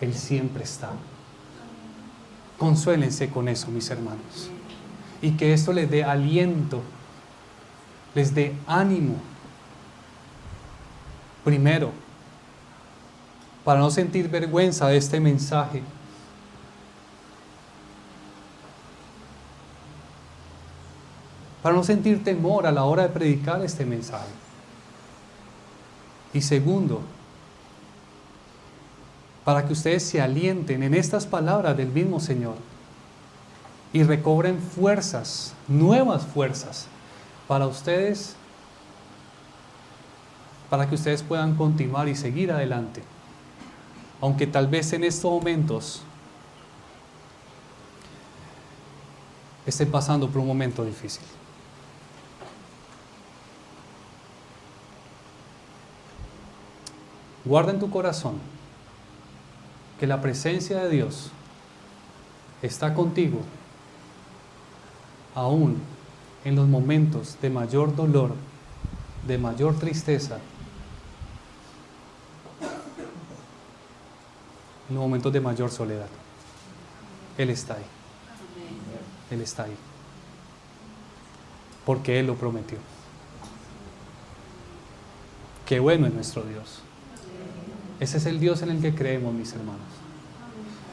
Él siempre está. Consuélense con eso, mis hermanos. Y que esto les dé aliento, les dé ánimo. Primero, para no sentir vergüenza de este mensaje. Para no sentir temor a la hora de predicar este mensaje. Y segundo, para que ustedes se alienten en estas palabras del mismo Señor y recobren fuerzas, nuevas fuerzas, para ustedes, para que ustedes puedan continuar y seguir adelante. Aunque tal vez en estos momentos estén pasando por un momento difícil. Guarda en tu corazón que la presencia de Dios está contigo aún en los momentos de mayor dolor, de mayor tristeza, en los momentos de mayor soledad. Él está ahí. Él está ahí. Porque Él lo prometió. Qué bueno es nuestro Dios. Ese es el Dios en el que creemos, mis hermanos.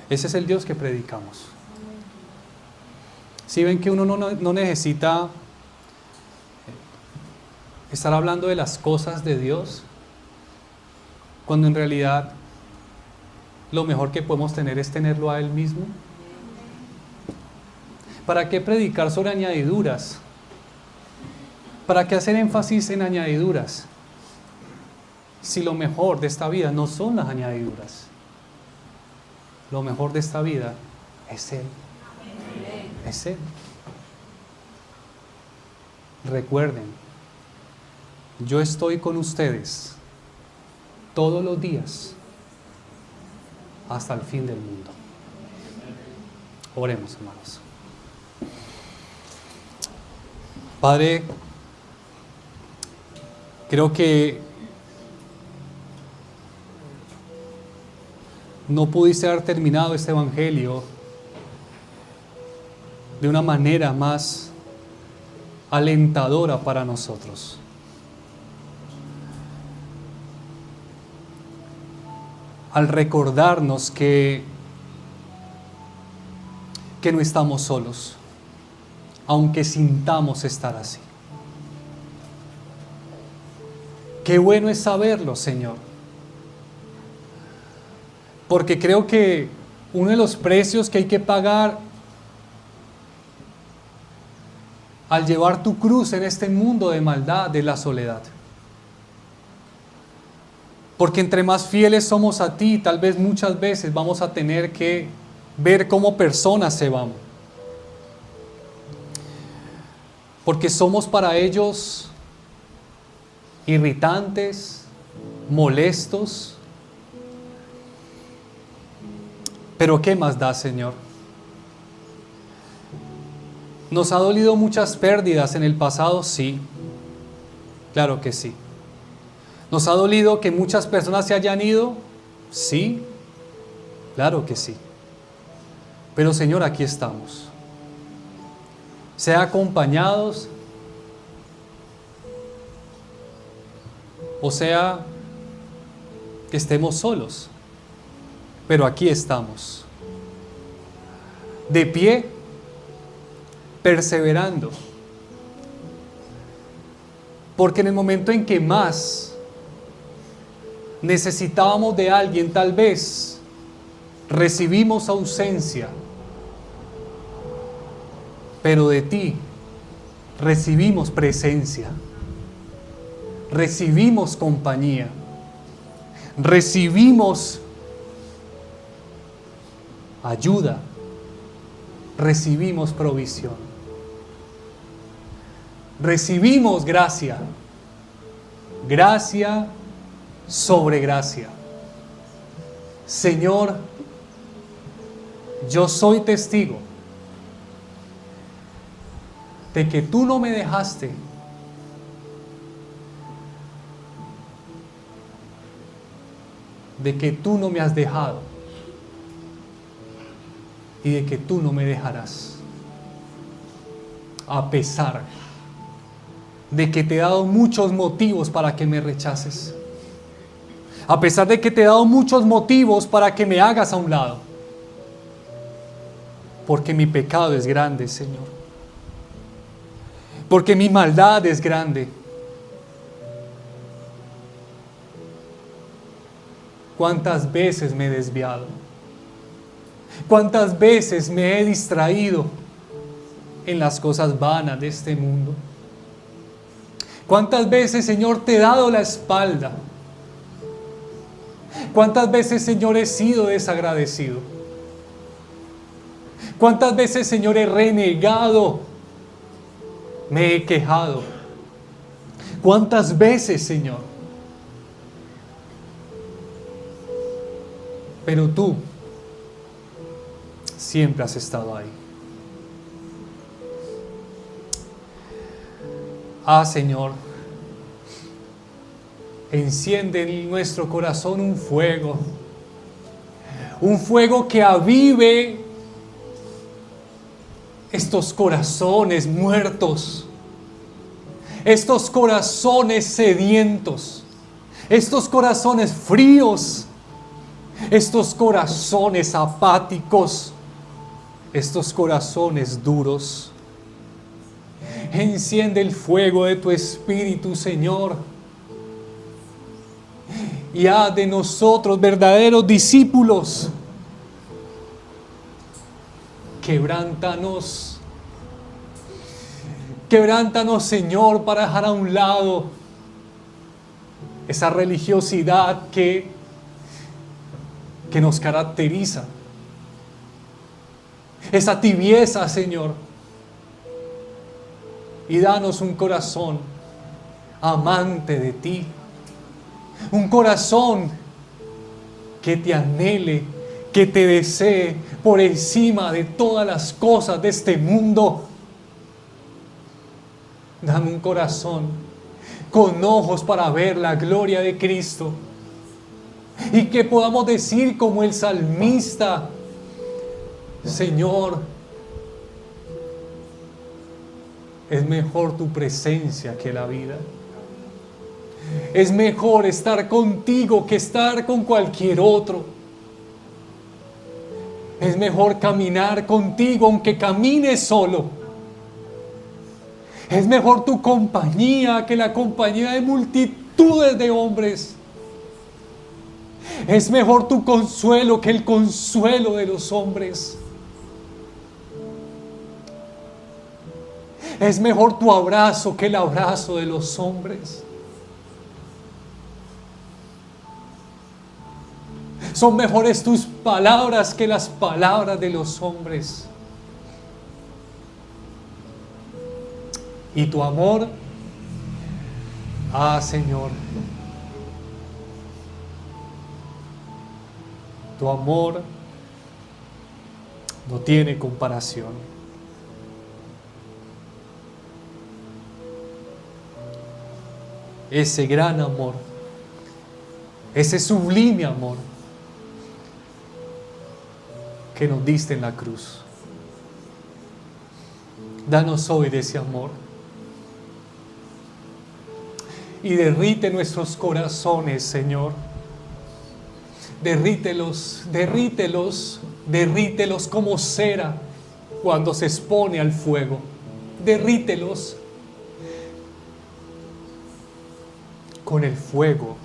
Ese es el Dios que predicamos. Si ven que uno no necesita estar hablando de las cosas de Dios, cuando en realidad lo mejor que podemos tener es tenerlo a Él mismo. ¿Para qué predicar sobre añadiduras? ¿Para qué hacer énfasis en añadiduras? Si lo mejor de esta vida no son las añadiduras. Lo mejor de esta vida es Él. Es Él. Recuerden, yo estoy con ustedes todos los días hasta el fin del mundo. Oremos, hermanos. Padre, creo que no pudiste haber terminado este evangelio de una manera más alentadora para nosotros. Al recordarnos que no estamos solos, aunque sintamos estar así. Qué bueno es saberlo, Señor. Porque creo que uno de los precios que hay que pagar al llevar tu cruz en este mundo de maldad es la soledad. Porque entre más fieles somos a ti, tal vez muchas veces vamos a tener que ver cómo personas se van. Porque somos para ellos irritantes, molestos. Pero ¿qué más da, Señor? ¿Nos ha dolido muchas pérdidas en el pasado? Sí, claro que sí. ¿Nos ha dolido que muchas personas se hayan ido? Sí, claro que sí. Pero Señor, aquí estamos. Sea acompañados, o sea, que estemos solos. Pero aquí estamos. De pie, perseverando. Porque en el momento en que más necesitábamos de alguien, tal vez recibimos ausencia, pero de ti recibimos presencia, recibimos compañía, recibimos ayuda, recibimos provisión, recibimos gracia, gracia sobre gracia. Señor, yo soy testigo de que tú no me dejaste, de que tú no me has dejado y de que tú no me dejarás, a pesar de que te he dado muchos motivos para que me rechaces, a pesar de que te he dado muchos motivos para que me hagas a un lado, porque mi pecado es grande, Señor, porque mi maldad es grande. ¿Cuántas veces me he desviado? ¿Cuántas veces me he distraído en las cosas vanas de este mundo? ¿Cuántas veces, Señor, te he dado la espalda? ¿Cuántas veces, Señor, he sido desagradecido? ¿Cuántas veces, Señor, he renegado? Me he quejado. ¿Cuántas veces, Señor? Pero tú siempre has estado ahí. Ah, Señor, enciende en nuestro corazón un fuego que avive estos corazones muertos, estos corazones sedientos, estos corazones fríos, estos corazones apáticos, estos corazones duros. Enciende el fuego de tu Espíritu, Señor, y haz de nosotros verdaderos discípulos. Quebrántanos, Señor, para dejar a un lado esa religiosidad que nos caracteriza, esa tibieza, Señor, y danos un corazón amante de ti, un corazón que te anhele, que te desee por encima de todas las cosas de este mundo. Dame un corazón con ojos para ver la gloria de Cristo, y que podamos decir como el salmista: Señor, es mejor tu presencia que la vida. Es mejor estar contigo que estar con cualquier otro. Es mejor caminar contigo aunque camines solo. Es mejor tu compañía que la compañía virtudes de hombres. Es mejor tu consuelo que el consuelo de los hombres. Es mejor tu abrazo que el abrazo de los hombres. Son mejores tus palabras que las palabras de los hombres. Y tu amor, Señor, tu amor no tiene comparación. Ese gran amor, ese sublime amor que nos diste en la cruz. Danos hoy de ese amor. Y derrite nuestros corazones, Señor. Derrítelos, derrítelos, derrítelos como cera cuando se expone al fuego. Derrítelos con el fuego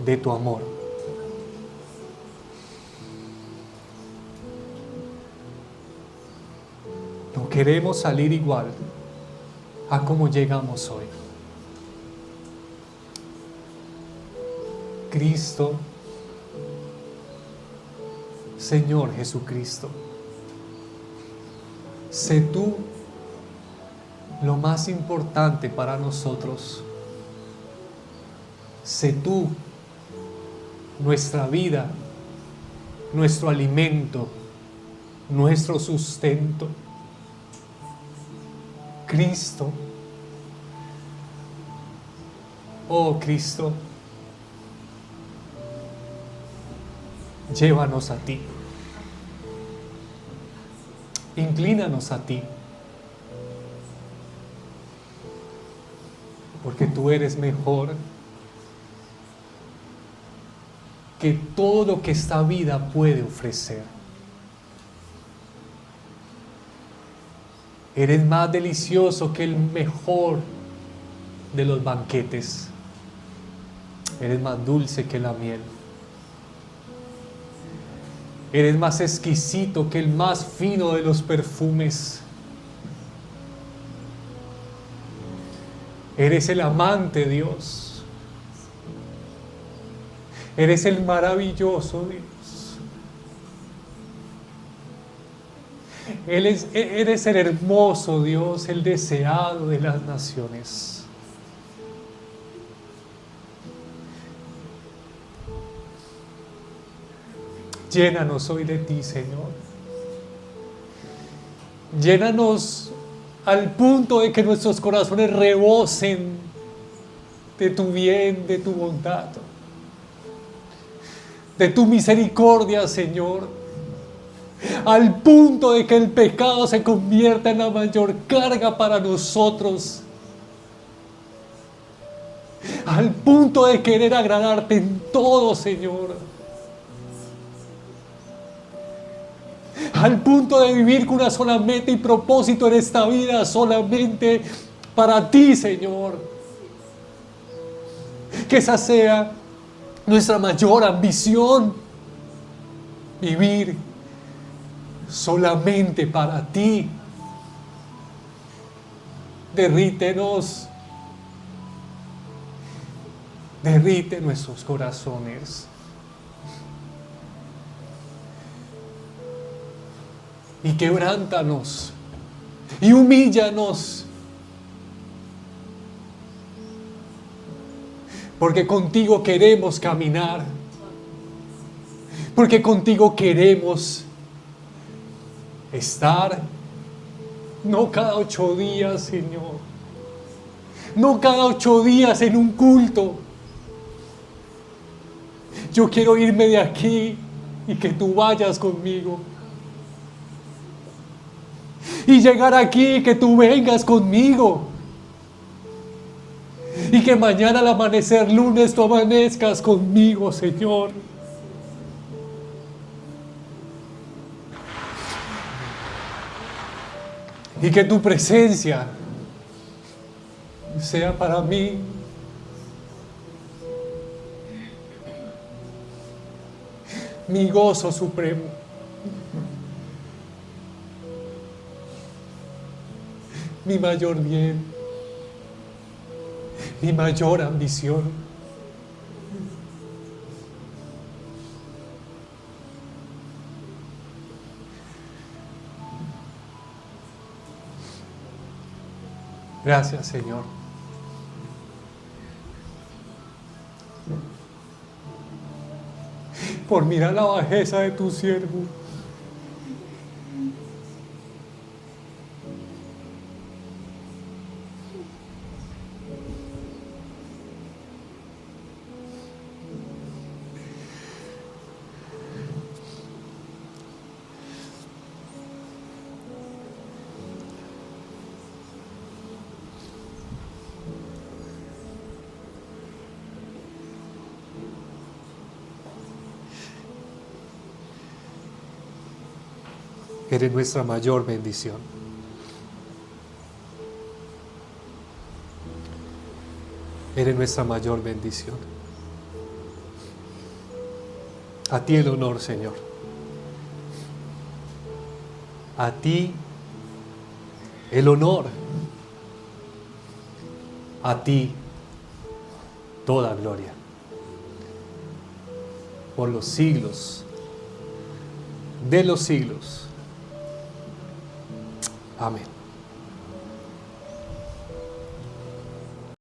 de tu amor. No queremos salir igual a como llegamos hoy. Cristo, Señor Jesucristo, sé tú lo más importante para nosotros. Sé tú nuestra vida, nuestro alimento, nuestro sustento. Cristo, oh Cristo, llévanos a ti. Inclínanos a ti. Porque tú eres mejor que todo lo que esta vida puede ofrecer. Eres más delicioso que el mejor de los banquetes. Eres más dulce que la miel. Eres más exquisito que el más fino de los perfumes. Eres el amante, Dios. Eres el maravilloso Dios. Eres el hermoso Dios, el deseado de las naciones. Llénanos hoy de ti, Señor. Llénanos al punto de que nuestros corazones rebosen de tu bien, de tu bondad, de tu misericordia, Señor. Al punto de que el pecado se convierta en la mayor carga para nosotros. Al punto de querer agradarte en todo, Señor. Al punto de vivir con una sola meta y propósito en esta vida, solamente para ti, Señor. Que esa sea nuestra mayor ambición. Vivir solamente para ti. Derrítenos. Derrite nuestros corazones. Y quebrántanos. Y humíllanos. Porque contigo queremos caminar. Porque contigo queremos estar. No cada 8 días, Señor. No cada 8 días en un culto. Yo quiero irme de aquí y que tú vayas conmigo. Y llegar aquí y que tú vengas conmigo. Y que mañana al amanecer lunes tú amanezcas conmigo, Señor. Y que tu presencia sea para mí mi gozo supremo. Mi mayor bien, mi mayor ambición. Gracias, Señor. Por mirar la bajeza de tu siervo. Eres nuestra mayor bendición. Eres nuestra mayor bendición. A ti el honor, Señor. A ti el honor. A ti toda gloria. Por los siglos de los siglos. Amén.